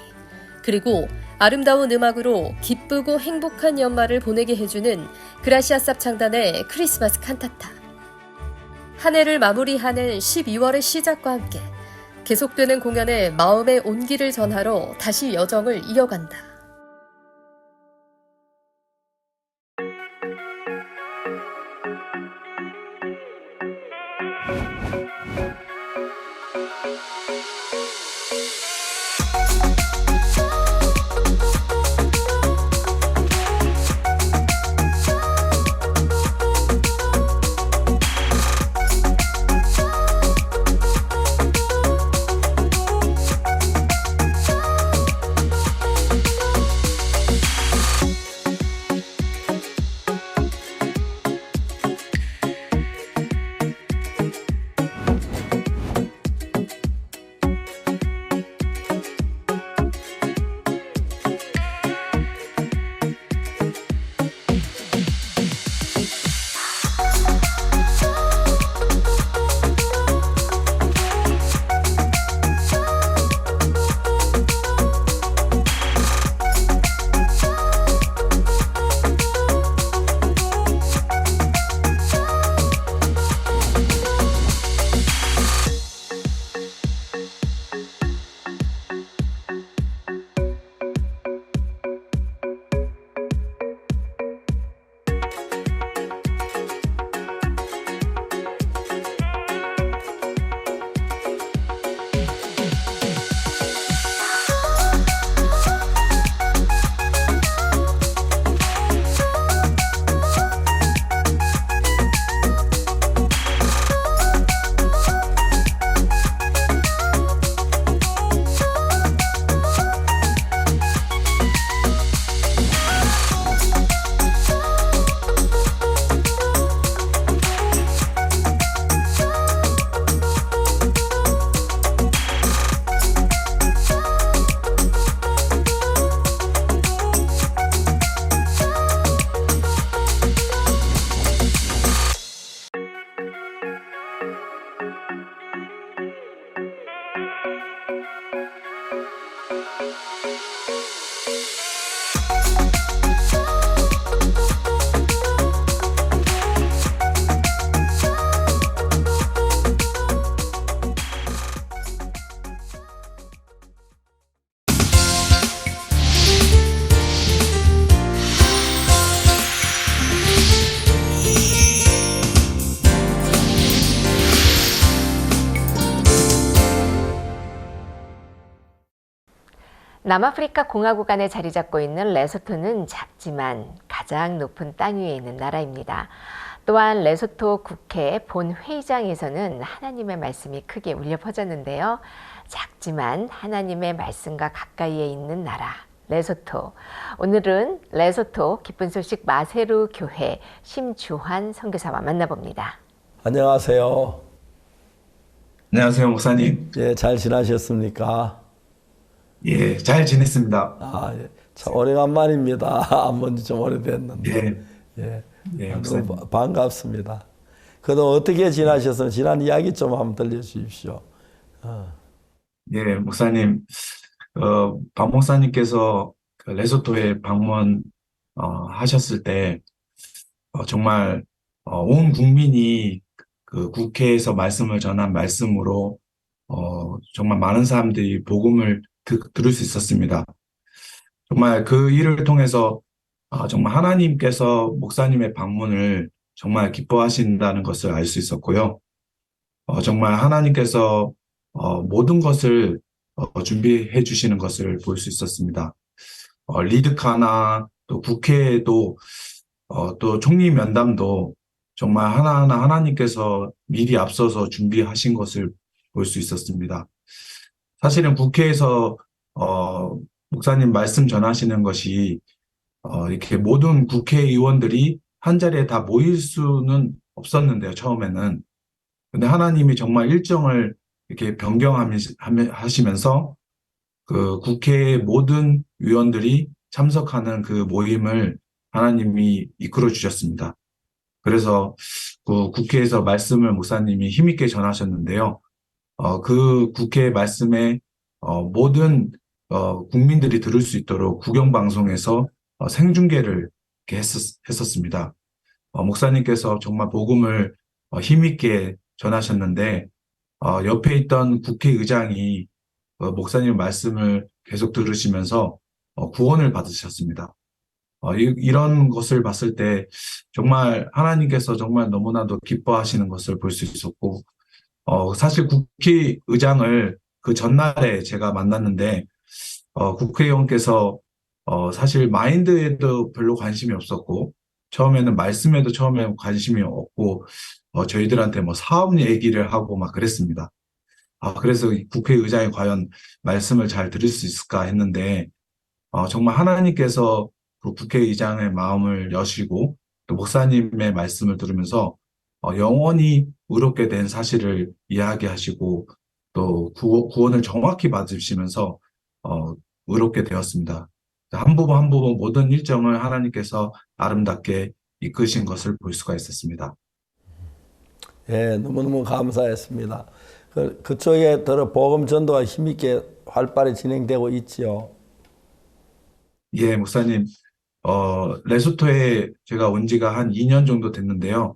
[SPEAKER 6] 그리고 아름다운 음악으로 기쁘고 행복한 연말을 보내게 해주는 그라시아스 합창단의 크리스마스 칸타타. 한 해를 마무리하는 12월의 시작과 함께 계속되는 공연에 마음의 온기를 전하러 다시 여정을 이어간다.
[SPEAKER 2] 남아프리카 공화국 안에 자리 잡고 있는 레소토는 작지만 가장 높은 땅 위에 있는 나라입니다. 또한 레소토 국회 본회의장에서는 하나님의 말씀이 크게 울려 퍼졌는데요. 작지만 하나님의 말씀과 가까이에 있는 나라 레소토. 오늘은 레소토 기쁜 소식 마세루 교회 심주환 선교사와 만나봅니다.
[SPEAKER 1] 안녕하세요.
[SPEAKER 17] 안녕하세요, 목사님.
[SPEAKER 1] 예, 잘 지나셨습니까?
[SPEAKER 17] 예, 잘 지냈습니다.
[SPEAKER 1] 아, 예. 참 오래간만입니다. 안 본 지 좀 오래됐는데.
[SPEAKER 17] 예.
[SPEAKER 1] 예.
[SPEAKER 17] 예, 목사님.
[SPEAKER 1] 반갑습니다. 그래도 어떻게 지나셨으면 지난 이야기 좀 한번 들려주십시오.
[SPEAKER 17] 예, 목사님. 박 목사님께서 그 레소토에 방문 하셨을 때 정말 온 국민이 그 국회에서 말씀을 전한 말씀으로 정말 많은 사람들이 복음을 들을 수 있었습니다. 정말 그 일을 통해서 정말 하나님께서 목사님의 방문을 정말 기뻐하신다는 것을 알 수 있었고요. 정말 하나님께서 모든 것을 준비해 주시는 것을 볼 수 있었습니다. 리드카나 또 국회에도 또 총리 면담도 정말 하나하나 하나님께서 미리 앞서서 준비하신 것을 볼 수 있었습니다. 사실은 국회에서 목사님 말씀 전하시는 것이 이렇게 모든 국회의원들이 한 자리에 다 모일 수는 없었는데요, 처음에는. 근데 하나님이 정말 일정을 이렇게 변경하시면서 그 국회의 모든 위원들이 참석하는 그 모임을 하나님이 이끌어 주셨습니다. 그래서 그 국회에서 말씀을 목사님이 힘있게 전하셨는데요. 그 국회 말씀에 모든 국민들이 들을 수 있도록 국영방송에서 생중계를 이렇게 했었습니다. 목사님께서 정말 복음을 힘있게 전하셨는데 옆에 있던 국회의장이 목사님 말씀을 계속 들으시면서 구원을 받으셨습니다. 이런 것을 봤을 때 정말 하나님께서 정말 너무나도 기뻐하시는 것을 볼 수 있었고 사실 국회의장을 그 전날에 제가 만났는데 국회의원께서 사실 마인드에도 별로 관심이 없었고 처음에는 말씀에도 처음에 관심이 없고 저희들한테 뭐 사업 얘기를 하고 막 그랬습니다. 그래서 국회의장이 과연 말씀을 잘 들을 수 있을까 했는데 정말 하나님께서 그 국회의장의 마음을 여시고 또 목사님의 말씀을 들으면서 영원히 의롭게 된 사실을 이야기하시고 또 구원을 정확히 받으시면서 의롭게 되었습니다. 한 부분 한 부분 모든 일정을 하나님께서 아름답게 이끄신 것을 볼 수가 있었습니다.
[SPEAKER 1] 예, 너무너무 감사했습니다. 그쪽에 들어 복음 전도가 힘있게 활발히 진행되고 있지요.
[SPEAKER 17] 예, 목사님. 레소토에 제가 온 지가 한 2년 정도 됐는데요.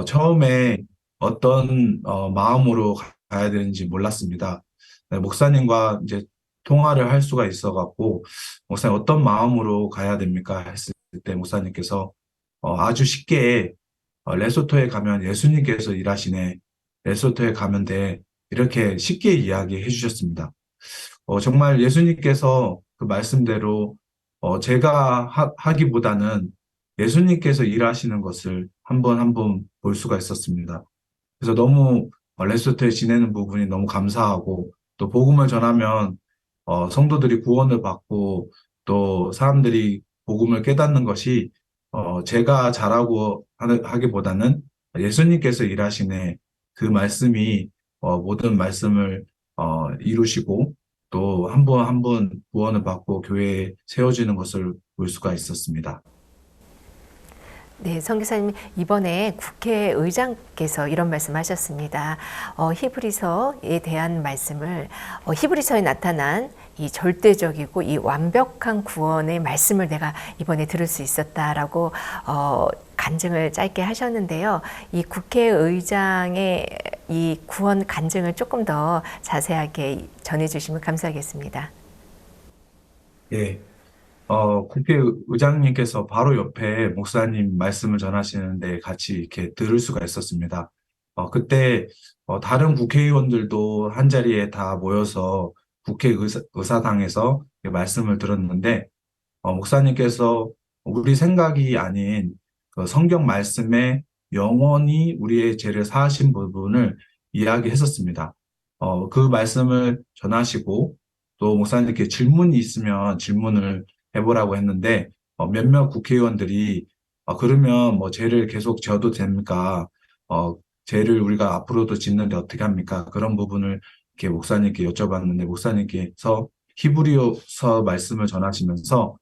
[SPEAKER 17] 처음에 어떤 마음으로 가야 되는지 몰랐습니다. 목사님과 이제 통화를 할 수가 있어갖고 목사님 어떤 마음으로 가야 됩니까? 했을 때 목사님께서 아주 쉽게 레소토에 가면 예수님께서 일하시네. 레소토에 가면 돼. 이렇게 쉽게 이야기해 주셨습니다. 정말 예수님께서 그 말씀대로 제가 하기보다는 예수님께서 일하시는 것을 한 번 한 번 볼 수가 있었습니다. 그래서 너무 레소토에 지내는 부분이 너무 감사하고 또 복음을 전하면 성도들이 구원을 받고 또 사람들이 복음을 깨닫는 것이 제가 잘하고 하기보다는 예수님께서 일하시네. 그 말씀이 모든 말씀을 이루시고 또 한 번 한 번 구원을 받고 교회에 세워지는 것을 볼 수가 있었습니다.
[SPEAKER 2] 네, 선교사님 이번에 국회의장께서 이런 말씀하셨습니다. 히브리서에 대한 말씀을 히브리서에 나타난 이 절대적이고 이 완벽한 구원의 말씀을 내가 이번에 들을 수 있었다라고 간증을 짧게 하셨는데요. 이 국회의장의 이 구원 간증을 조금 더 자세하게 전해주시면 감사하겠습니다.
[SPEAKER 17] 예. 국회의장님께서 바로 옆에 목사님 말씀을 전하시는데 같이 이렇게 들을 수가 있었습니다. 그때 다른 국회의원들도 한 자리에 다 모여서 국회의사당에서 말씀을 들었는데 목사님께서 우리 생각이 아닌 그 성경 말씀에 영원히 우리의 죄를 사하신 부분을 이야기했었습니다. 그 말씀을 전하시고 또 목사님께 질문이 있으면 질문을 해보라고 했는데 몇몇 국회의원들이 그러면 뭐 죄를 계속 지어도 됩니까? 죄를 우리가 앞으로도 짓는데 어떻게 합니까? 그런 부분을 이렇게 목사님께 여쭤봤는데 목사님께서 히브리서 말씀을 전하시면서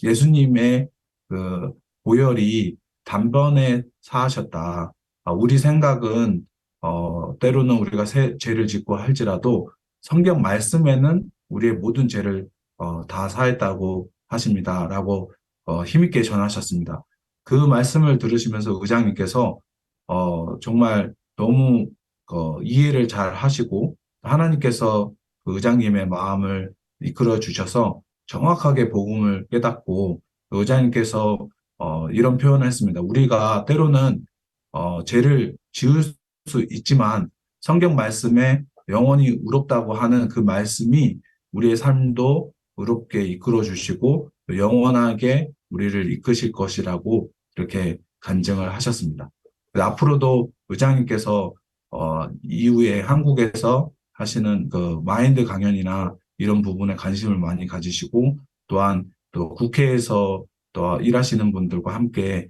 [SPEAKER 17] 예수님의 그 보혈이 단번에 사하셨다. 우리 생각은 때로는 우리가 죄를 짓고 할지라도 성경 말씀에는 우리의 모든 죄를 다 사했다고 하십니다라고 힘있게 전하셨습니다. 그 말씀을 들으시면서 의장님께서 정말 너무 이해를 잘 하시고 하나님께서 그 의장님의 마음을 이끌어 주셔서 정확하게 복음을 깨닫고 의장님께서 이런 표현을 했습니다. 우리가 때로는 죄를 지을 수 있지만 성경 말씀에 영원히 의롭다고 하는 그 말씀이 우리의 삶도 의롭게 이끌어 주시고 영원하게 우리를 이끄실 것이라고 이렇게 간증을 하셨습니다. 앞으로도 의장님께서 이후에 한국에서 하시는 그 마인드 강연이나 이런 부분에 관심을 많이 가지시고 또한 또 국회에서 또 일하시는 분들과 함께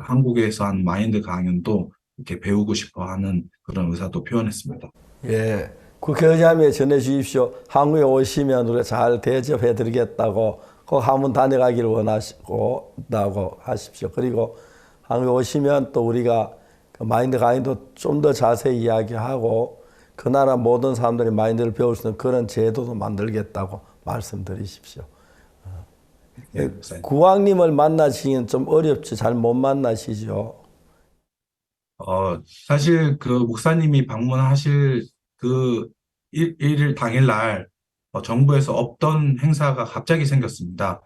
[SPEAKER 17] 한국에서 한 마인드 강연도 이렇게 배우고 싶어 하는 그런 의사도 표현했습니다.
[SPEAKER 1] 예, 국회의장님에 전해 주십시오. 한국에 오시면 우리가 잘 대접해 드리겠다고 꼭 한번 다녀가기를 원하시고 하십시오. 그리고 한국에 오시면 또 우리가 그 마인드 강의도 좀 더 자세히 이야기하고 그 나라 모든 사람들이 마인드를 배울 수 있는 그런 제도도 만들겠다고 말씀드리십시오. 예, 국왕님을 만나시기는 좀 어렵지 잘 못 만나시죠?
[SPEAKER 17] 사실 그 목사님이 방문하실 그 일일 당일날 정부에서 없던 행사가 갑자기 생겼습니다.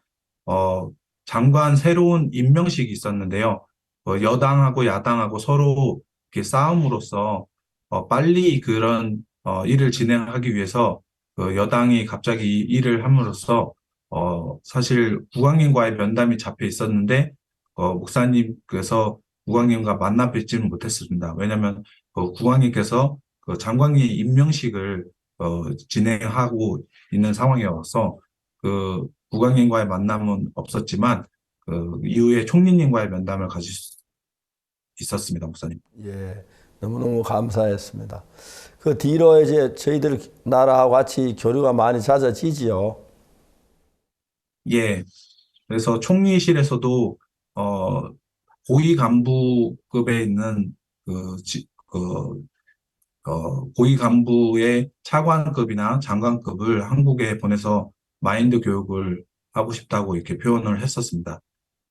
[SPEAKER 17] 장관 새로운 임명식이 있었는데요. 여당하고 야당하고 서로 이렇게 싸움으로써 빨리 그런 일을 진행하기 위해서 여당이 갑자기 일을 함으로써 사실 국왕님과의 면담이 잡혀 있었는데 목사님께서 국왕님과 만나 뵙지는 못했습니다. 왜냐하면 국왕님께서 장관님 임명식을 진행하고 있는 상황이어서 그 국왕님과의 만남은 없었지만 그 이후에 총리님과의 면담을 가질 수 있었습니다, 목사님.
[SPEAKER 1] 예, 너무너무 감사했습니다. 그 뒤로 이제 저희들 나라하고 같이 교류가 많이 잦아지지요.
[SPEAKER 17] 예, 그래서 총리실에서도 고위 간부급에 있는 고위 간부의 차관급이나 장관급을 한국에 보내서 마인드 교육을 하고 싶다고 이렇게 표현을 했었습니다.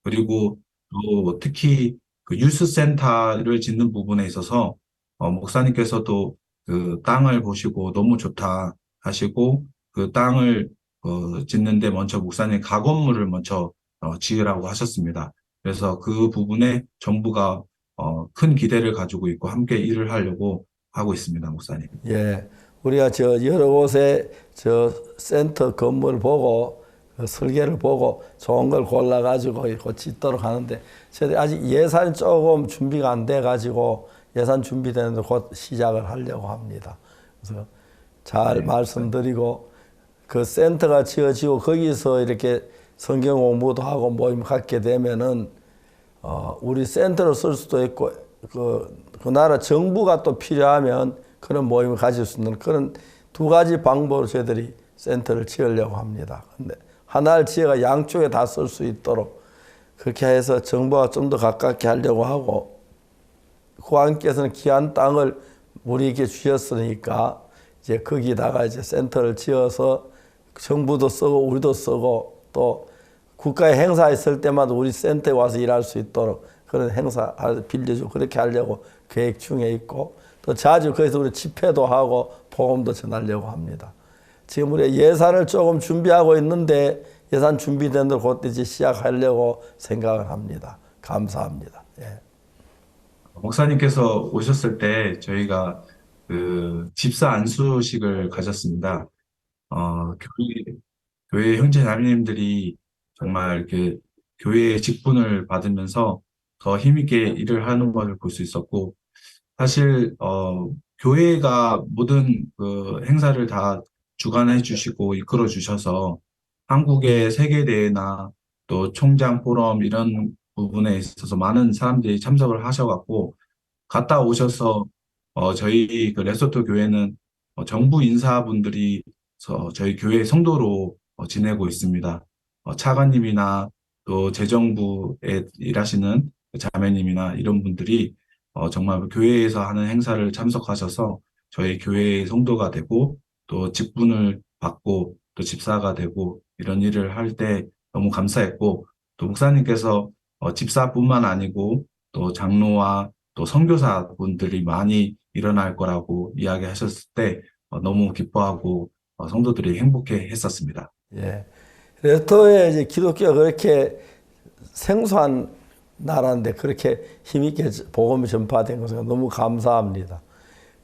[SPEAKER 17] 그리고 또 특히 그 유스센터를 짓는 부분에 있어서 목사님께서도 그 땅을 보시고 너무 좋다 하시고 그 땅을 짓는데 먼저 목사님 가건물을 먼저 지으라고 하셨습니다. 그래서 그 부분에 정부가 큰 기대를 가지고 있고 함께 일을 하려고 하고 있습니다, 목사님.
[SPEAKER 1] 예, 우리가 여러 곳에 센터 건물 보고 설계를 보고 좋은 걸 골라가지고 짓도록 하는데 저희들이 아직 예산이 조금 준비가 안 돼가지고 예산 준비되는데 곧 시작을 하려고 합니다. 그래서 잘 말씀드리고 그 센터가 지어지고 거기서 이렇게 성경 공부도 하고 모임 갖게 되면은 우리 센터를 쓸 수도 있고 그 나라 정부가 또 필요하면 그런 모임을 가질 수 있는 그런 두 가지 방법으로 저희들이 센터를 지으려고 합니다. 근데 하나를 지어가 양쪽에 다 쓸 수 있도록 그렇게 해서 정부와 좀 더 가깝게 하려고 하고, 국왕께서는 귀한 땅을 우리에게 주셨으니까 이제 거기다가 이제 센터를 지어서 정부도 쓰고 우리도 쓰고 또 국가의 행사 있을 때마다 우리 센터에 와서 일할 수 있도록 그런 행사 빌려주고 그렇게 하려고 계획 중에 있고, 또 자주 거기서 우리 집회도 하고 복음도 전하려고 합니다. 지금 우리 예산을 조금 준비하고 있는데 예산 준비된 대로 그때 이제 시작하려고 생각을 합니다. 감사합니다. 예.
[SPEAKER 17] 목사님께서 오셨을 때 저희가 그 집사 안수식을 가졌습니다. 교회 형제 자매님들이 정말 이렇게 교회의 직분을 받으면서 더 힘있게 일을 하는 것을 볼 수 있었고, 사실 교회가 모든 그 행사를 다 주관해 주시고 이끌어 주셔서 한국의 세계대회나 또 총장 포럼 이런 부분에 있어서 많은 사람들이 참석을 하셔갖고, 갔다 오셔서 저희 그 레소토 교회는 정부 인사분들이 저희 교회 성도로 지내고 있습니다. 차관님이나 또 재정부에 일하시는 자매님이나 이런 분들이 정말 교회에서 하는 행사를 참석하셔서 저희 교회의 성도가 되고 또 직분을 받고 또 집사가 되고 이런 일을 할 때 너무 감사했고, 또 목사님께서 집사뿐만 아니고 또 장로와 또 선교사 분들이 많이 일어날 거라고 이야기하셨을 때 너무 기뻐하고 성도들이 행복해 했었습니다.
[SPEAKER 1] 예. 레토에 이제 기독교가 그렇게 생소한 나라인데 그렇게 힘있게 복음이 전파된 것을 너무 감사합니다.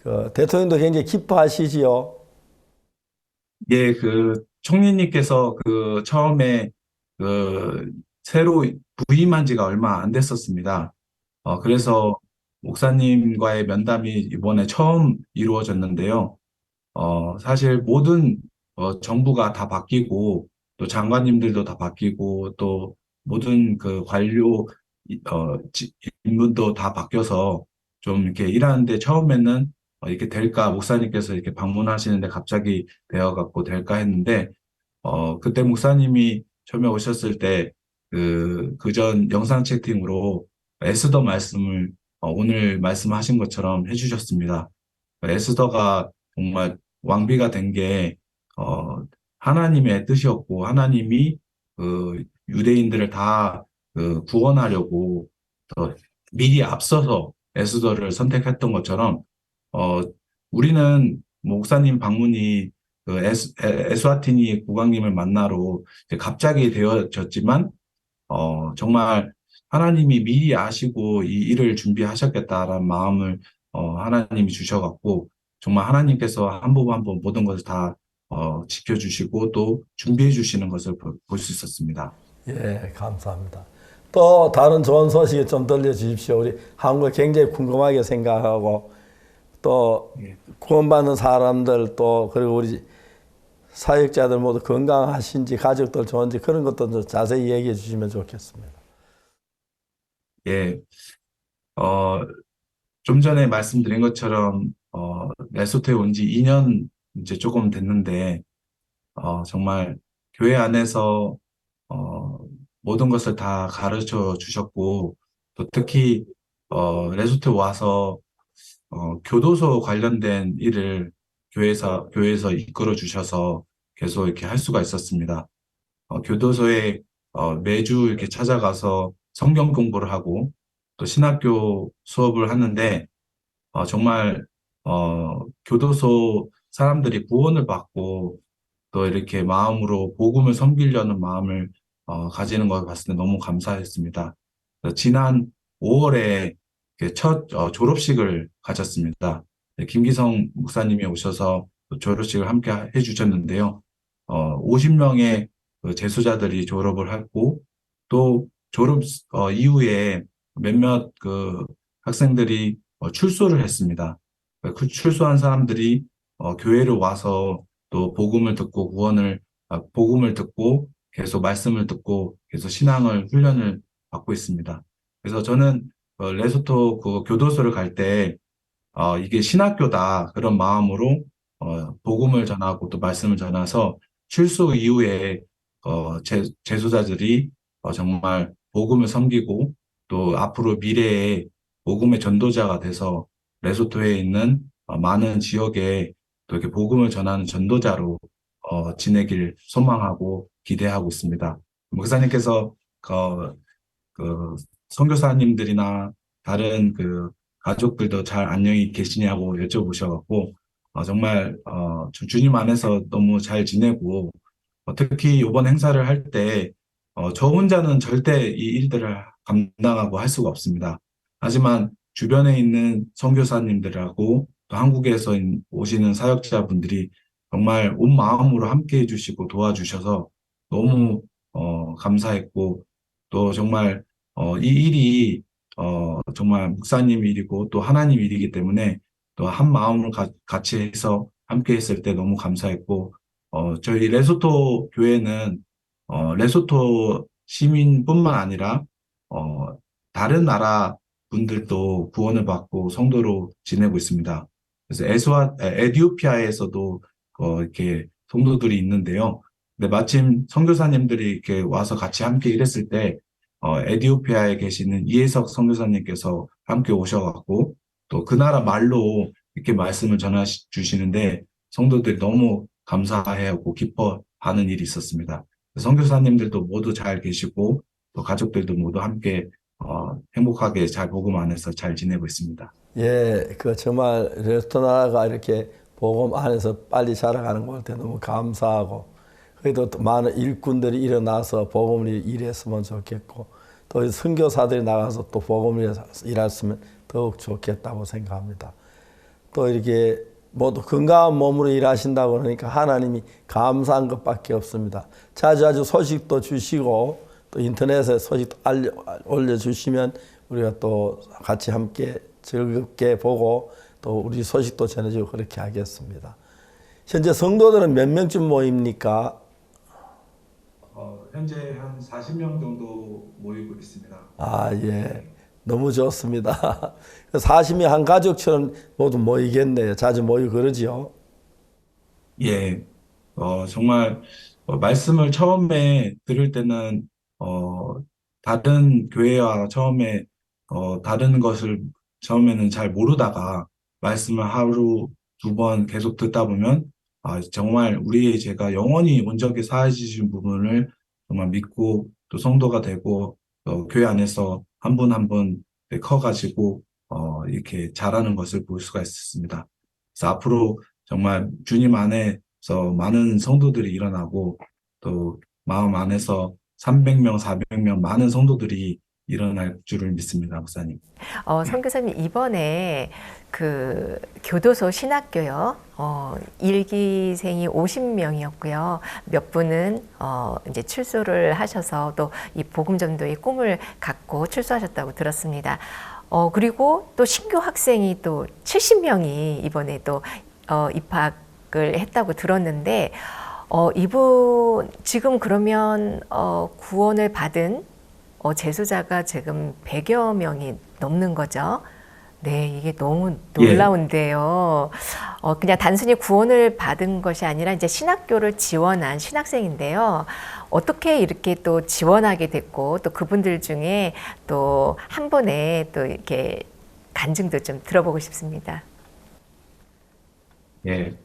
[SPEAKER 1] 그 대통령도 굉장히 기뻐하시지요.
[SPEAKER 17] 예, 그 총리님께서 그 처음에 그 새로 부임한 지가 얼마 안 됐었습니다. 그래서 목사님과의 면담이 이번에 처음 이루어졌는데요. 사실 모든 정부가 다 바뀌고 또 장관님들도 다 바뀌고 또 모든 그 관료 인물도 다 바뀌어서 좀 이렇게 일하는데 처음에는 이렇게 될까, 목사님께서 이렇게 방문하시는데 갑자기 되어갖고 될까 했는데, 그때 목사님이 처음에 오셨을 때 그전 영상 채팅으로 에스더 말씀을 오늘 말씀하신 것처럼 해주셨습니다. 에스더가 정말 왕비가 된 게 하나님의 뜻이었고, 하나님이 그 유대인들을 다 구원하려고 미리 앞서서 에스더를 선택했던 것처럼 우리는 목사님 방문이 그 에스와티니 국왕님을 만나러 갑자기 되어졌지만 정말 하나님이 미리 아시고 이 일을 준비하셨겠다라는 마음을 하나님이 주셔갖고 정말 하나님께서 한 번 한 번 모든 것을 다 지켜주시고 또 준비해 주시는 것을 볼 수 있었습니다.
[SPEAKER 1] 예, 감사합니다. 또 다른 좋은 소식 좀 들려주십시오. 우리 한국에 굉장히 궁금하게 생각하고 또 구원받는 사람들 또 그리고 우리 사역자들 모두 건강하신지 가족들 좋은지 그런 것도 좀 자세히 얘기해 주시면 좋겠습니다.
[SPEAKER 17] 예, 좀 전에 말씀드린 것처럼 레소토에 온 지 2년 이제 조금 됐는데 정말 교회 안에서 모든 것을 다 가르쳐 주셨고 또 특히 레소토에 와서 교도소 관련된 일을 교회에서 이끌어 주셔서 계속 이렇게 할 수가 있었습니다. 교도소에 매주 이렇게 찾아가서 성경 공부를 하고 또 신학교 수업을 하는데 정말 교도소 사람들이 구원을 받고 또 이렇게 마음으로 복음을 섬기려는 마음을 가지는 걸 봤을 때 너무 감사했습니다. 지난 5월에 첫 졸업식을 가졌습니다. 김기성 목사님이 오셔서 졸업식을 함께 해주셨는데요. 50명의 재수자들이 졸업을 했고 또 졸업 이후에 몇몇 그 학생들이 출소를 했습니다. 그 출소한 사람들이 교회를 와서 또 복음을 듣고 복음을 듣고 계속 말씀을 듣고 계속 신앙을 훈련을 받고 있습니다. 그래서 저는 레소토 그 교도소를 갈 때 이게 신학교다 그런 마음으로 복음을 전하고 또 말씀을 전해서 출소 이후에 재소자들이 정말 복음을 섬기고 또 앞으로 미래에 복음의 전도자가 돼서 레소토에 있는 많은 지역에 또 이렇게 복음을 전하는 전도자로 지내길 소망하고 기대하고 있습니다. 목사님께서 그 선교사님들이나 다른 그 가족들도 잘 안녕히 계시냐고 여쭤보셔갖고 정말 주님 안에서 너무 잘 지내고 특히 이번 행사를 할 때 저 혼자는 절대 이 일들을 감당하고 할 수가 없습니다. 하지만 주변에 있는 선교사님들하고 또 한국에서 오시는 사역자분들이 정말 온 마음으로 함께 해주시고 도와주셔서 너무 감사했고 또 정말 이 일이 정말 목사님 일이고 또 하나님 일이기 때문에 또 한 마음으로 같이 해서 함께 했을 때 너무 감사했고 저희 레소토 교회는 레소토 시민뿐만 아니라 다른 나라 분들도 구원을 받고 성도로 지내고 있습니다. 그래서 에티오피아에서도 이렇게 성도들이 있는데요. 근데 마침 선교사님들이 이렇게 와서 같이 함께 일했을 때 에티오피아에 계시는 이해석 선교사님께서 함께 오셔갖고 또 그 나라 말로 이렇게 말씀을 전해 주시는데 성도들이 너무 감사해하고 기뻐하는 일이 있었습니다. 선교사님들도 모두 잘 계시고 또 가족들도 모두 함께 행복하게 잘 복음 안에서 잘 지내고 있습니다.
[SPEAKER 1] 예, 그 정말 레스토나가 이렇게 복음 안에서 빨리 자라가는 것 같아 너무 감사하고 그래도 또 많은 일꾼들이 일어나서 복음을 일했으면 좋겠고 또 선교사들이 나가서 또 복음을 일했으면 더욱 좋겠다고 생각합니다. 또 이렇게 모두 건강한 몸으로 일하신다고 그러니까 하나님이 감사한 것밖에 없습니다. 자주 소식도 주시고 또 인터넷에 소식도 올려주시면 우리가 또 같이 함께 즐겁게 보고 또 우리 소식도 전해주고 그렇게 하겠습니다. 현재 성도들은 몇 명쯤 모입니까?
[SPEAKER 17] 현재 한 40명 정도 모이고 있습니다.
[SPEAKER 1] 아, 예. 너무 좋습니다. 40명 한 가족처럼 모두 모이겠네요. 자주 모이고 그러지요?
[SPEAKER 17] 예. 정말 말씀을 처음에 들을 때는 다른 교회와 처음에 다른 것을 처음에는 잘 모르다가 말씀을 하루 두 번 계속 듣다 보면 정말 우리의 죄가 영원히 온전히 사해지신 부분을 정말 믿고 또 성도가 되고 교회 안에서 한 분 한 분 커가지고 이렇게 자라는 것을 볼 수가 있었습니다. 그래서 앞으로 정말 주님 안에서 많은 성도들이 일어나고 또 마음 안에서 300명, 400명 많은 성도들이 일어날 줄을 믿습니다, 목사님.
[SPEAKER 2] 선교사님 이번에 그 교도소 신학교요. 일기생이 50명이었고요. 몇 분은 이제 출소를 하셔서 또 이 복음 전도의 꿈을 갖고 출소하셨다고 들었습니다. 그리고 또 신규 학생이 또 70명이 이번에 또 입학을 했다고 들었는데 이분 지금 그러면 구원을 받은 재소자가 지금 100여 명이 넘는 거죠. 네, 이게 너무 놀라운데요. 그냥 단순히 구원을 받은 것이 아니라 이제 신학교를 지원한 신학생인데요. 어떻게 이렇게 또 지원하게 됐고 또 그분들 중에 또 한 분의 또 이렇게 간증도 좀 들어보고 싶습니다.
[SPEAKER 17] 예,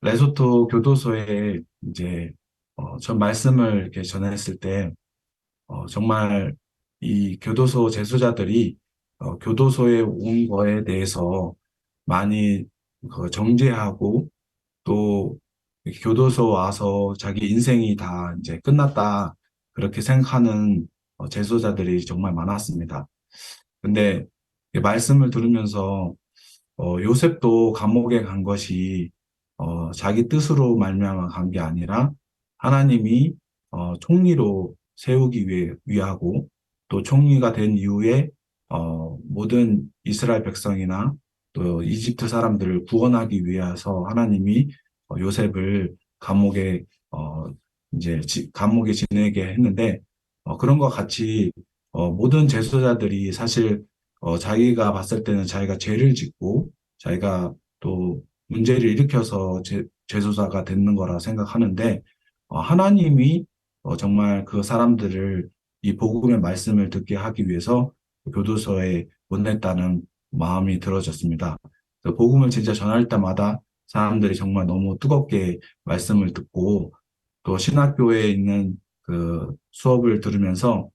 [SPEAKER 17] 레소토 교도소에 이제 전 말씀을 이렇게 전했을 때 정말 이 교도소 재소자들이 교도소에 온 거에 대해서 많이 정죄하고 또 교도소 와서 자기 인생이 다 이제 끝났다 그렇게 생각하는 재소자들이 정말 많았습니다. 근데 말씀을 들으면서 요셉도 감옥에 간 것이 자기 뜻으로 말미암아 간 게 아니라 하나님이 총리로 세우기 위하고 또 총리가 된 이후에 모든 이스라엘 백성이나 또 이집트 사람들을 구원하기 위해서 하나님이 요셉을 감옥에 감옥에 지내게 했는데 그런 것 같이 모든 재소자들이 사실 자기가 봤을 때는 자기가 죄를 짓고 자기가 또 문제를 일으켜서 재소자가 되는 거라 생각하는데 하나님이 정말 그 사람들을 이 복음의 말씀을 듣게 하기 위해서 교도소에 보냈다는 마음이 들어졌습니다. 그래서 복음을 진짜 전할 때마다 사람들이 정말 너무 뜨겁게 말씀을 듣고 또 신학교에 있는 그 수업을 들으면서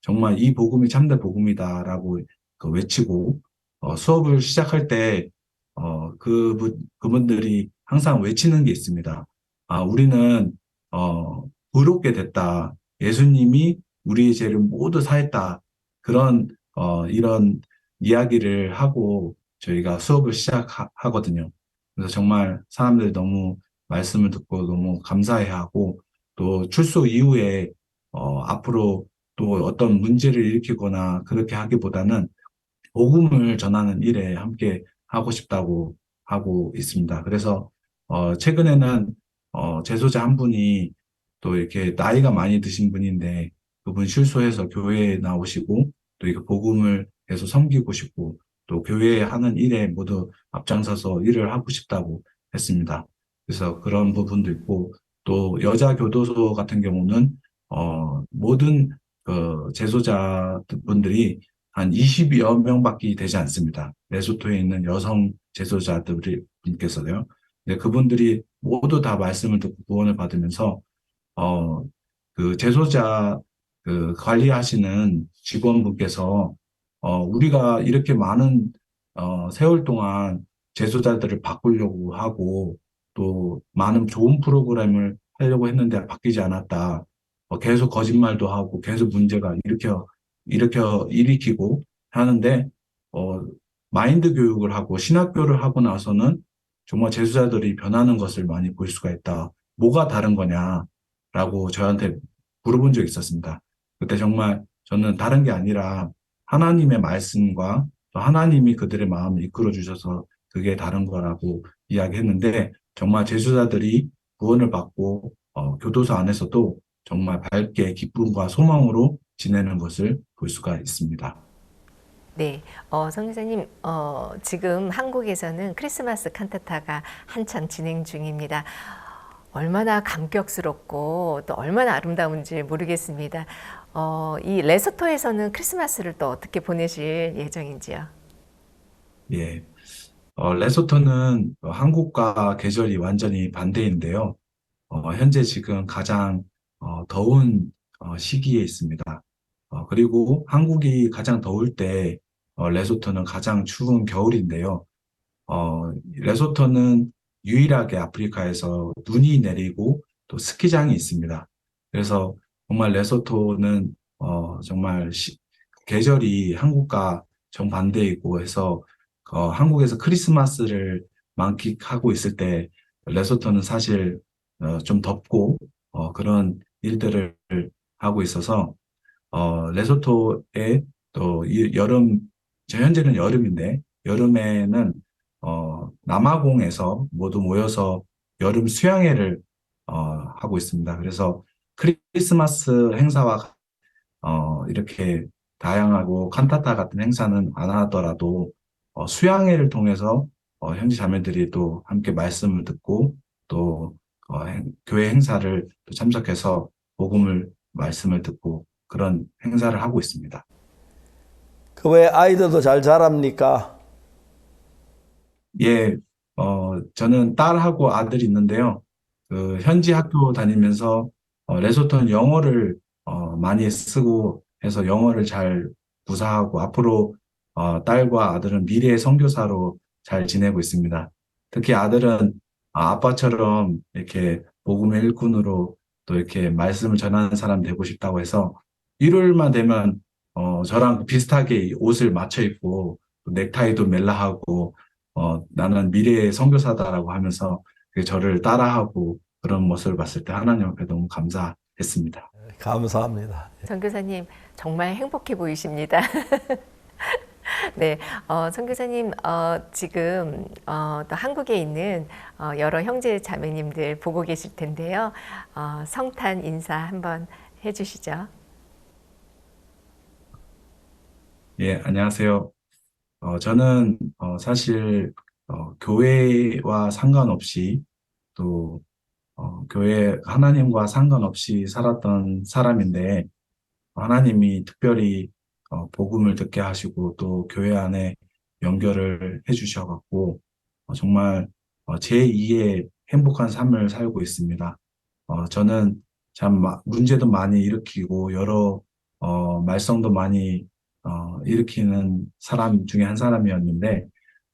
[SPEAKER 17] 정말 이 복음이 참된 복음이다라고 그 외치고 수업을 시작할 때 그분들이 항상 외치는 게 있습니다. 우리는 의롭게 됐다. 예수님이 우리의 죄를 모두 사했다. 그런 이런 이야기를 하고 저희가 수업을 시작하거든요. 그래서 정말 사람들이 너무 말씀을 듣고 너무 감사해하고 또 출소 이후에 앞으로 또 어떤 문제를 일으키거나 그렇게 하기보다는 복음을 전하는 일에 함께 하고 싶다고 하고 있습니다. 그래서 최근에는 재소자 한 분이 또 이렇게 나이가 많이 드신 분인데 그분 실소해서 교회에 나오시고 또 이렇게 복음을 계속 섬기고 싶고 또 교회에 하는 일에 모두 앞장서서 일을 하고 싶다고 했습니다. 그래서 그런 부분도 있고 또 여자 교도소 같은 경우는 모든 그 재소자분들이 한 20여 명밖에 되지 않습니다. 레소토에 있는 여성 재소자분께서요. 네, 그분들이 모두 다 말씀을 듣고 구원을 받으면서 그 재소자 그 관리하시는 직원분께서 우리가 이렇게 많은 세월 동안 재소자들을 바꾸려고 하고 또 많은 좋은 프로그램을 하려고 했는데 바뀌지 않았다. 계속 거짓말도 하고 계속 문제가 일으키고 하는데 마인드 교육을 하고 신학교를 하고 나서는 정말 재수자들이 변하는 것을 많이 볼 수가 있다. 뭐가 다른 거냐라고 저한테 물어본 적이 있었습니다. 그때 정말 저는 다른 게 아니라 하나님의 말씀과 또 하나님이 그들의 마음을 이끌어 주셔서 그게 다른 거라고 이야기했는데 정말 재수자들이 구원을 받고 교도소 안에서도 정말 밝게 기쁨과 소망으로 지내는 것을 볼 수가 있습니다.
[SPEAKER 2] 네, 선교사님, 지금 한국에서는 크리스마스 칸타타가 한창 진행 중입니다. 얼마나 감격스럽고 또 얼마나 아름다운지 모르겠습니다. 이 레소토에서는 크리스마스를 또 어떻게 보내실 예정인지요?
[SPEAKER 17] 예, 레소토는 한국과 계절이 완전히 반대인데요. 현재 지금 가장 더운 시기에 있습니다. 그리고 한국이 가장 더울 때 레소토는 가장 추운 겨울인데요. 레소토는 유일하게 아프리카에서 눈이 내리고 또 스키장이 있습니다. 그래서 정말 레소토는 정말 계절이 한국과 정반대이고 해서 한국에서 크리스마스를 만끽하고 있을 때 레소토는 사실 좀 덥고 그런 일들을 하고 있어서 레소토에 또 여름, 현재는 여름인데 여름에는 남아공에서 모두 모여서 여름 수양회를 하고 있습니다. 그래서 크리스마스 행사와 이렇게 다양하고 칸타타 같은 행사는 안 하더라도 수양회를 통해서 현지 자매들이 또 함께 말씀을 듣고 또 교회 행사를 또 참석해서 복음을 말씀을 듣고 그런 행사를 하고 있습니다.
[SPEAKER 1] 그 외에 아이들도 잘 자랍니까?
[SPEAKER 17] 예, 저는 딸하고 아들이 있는데요. 그 현지 학교 다니면서 레소토는 영어를 많이 쓰고 해서 영어를 잘 구사하고 앞으로 딸과 아들은 미래의 선교사로 잘 지내고 있습니다. 특히 아들은 아빠처럼 이렇게 복음의 일꾼으로 또 이렇게 말씀을 전하는 사람 되고 싶다고 해서 일요일만 되면 저랑 비슷하게 옷을 맞춰 입고 넥타이도 멜라하고 나는 미래의 선교사다라고 하면서 저를 따라하고 그런 모습을 봤을 때 하나님 앞에 너무 감사했습니다.
[SPEAKER 1] 감사합니다.
[SPEAKER 2] 선교사님 정말 행복해 보이십니다. 네, 선교사님 지금 또 한국에 있는 여러 형제 자매님들 보고 계실 텐데요. 성탄 인사 한번 해주시죠.
[SPEAKER 17] 예, 안녕하세요. 저는 사실 교회와 상관없이 또 교회 하나님과 상관없이 살았던 사람인데 하나님이 특별히 복음을 듣게 하시고 또 교회 안에 연결을 해주셔갖고 정말 제2의 행복한 삶을 살고 있습니다. 저는 참 문제도 많이 일으키고 여러 말썽도 많이 일으키는 사람 중에 한 사람이었는데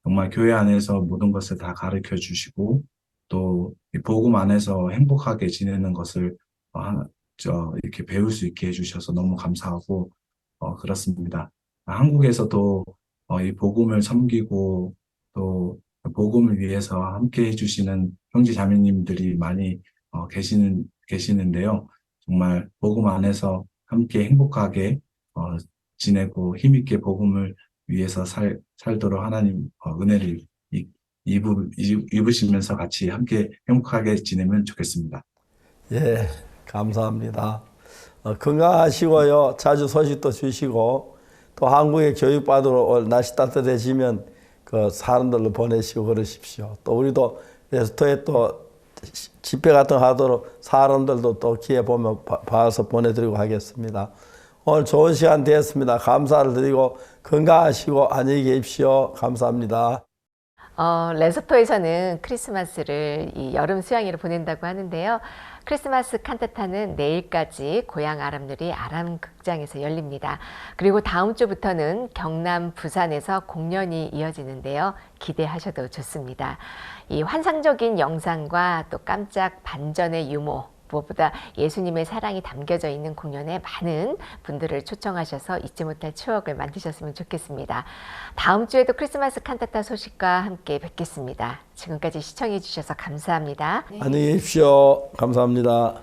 [SPEAKER 17] 정말 교회 안에서 모든 것을 다 가르쳐 주시고 또 이 복음 안에서 행복하게 지내는 것을 이렇게 배울 수 있게 해주셔서 너무 감사하고 그렇습니다. 한국에서도 이 복음을 섬기고 또 복음을 위해서 함께 해주시는 형제 자매님들이 많이 계시는데요. 정말 복음 안에서 함께 행복하게 지내고 힘있게 복음을 위해서 살도록 하나님 은혜를 입으시면서 같이 함께 행복하게 지내면 좋겠습니다.
[SPEAKER 1] 예, 감사합니다. 건강하시고요. 자주 소식도 주시고 또 한국에 교육받으러 날씨 따뜻해지면 그 사람들로 보내시고 그러십시오. 또 우리도 레스토에 또 집회 같은 거 하도록 사람들도 또 기회 보면 봐서 보내드리고 하겠습니다. 오늘 좋은 시간 되었습니다. 감사를 드리고 건강하시고 안녕히 계십시오. 감사합니다.
[SPEAKER 2] 레소토에서는 크리스마스를 이 여름 수양회로 보낸다고 하는데요. 크리스마스 칸타타는 내일까지 고향 아람누리 아람극장에서 열립니다. 그리고 다음 주부터는 경남, 부산에서 공연이 이어지는데요. 기대하셔도 좋습니다. 이 환상적인 영상과 또 깜짝 반전의 유머, 무엇보다 예수님의 사랑이 담겨져 있는 공연에 많은 분들을 초청하셔서 잊지 못할 추억을 만드셨으면 좋겠습니다. 다음 주에도 크리스마스 칸타타 소식과 함께 뵙겠습니다. 지금까지 시청해 주셔서 감사합니다.
[SPEAKER 1] 안녕히 계십시오. 감사합니다.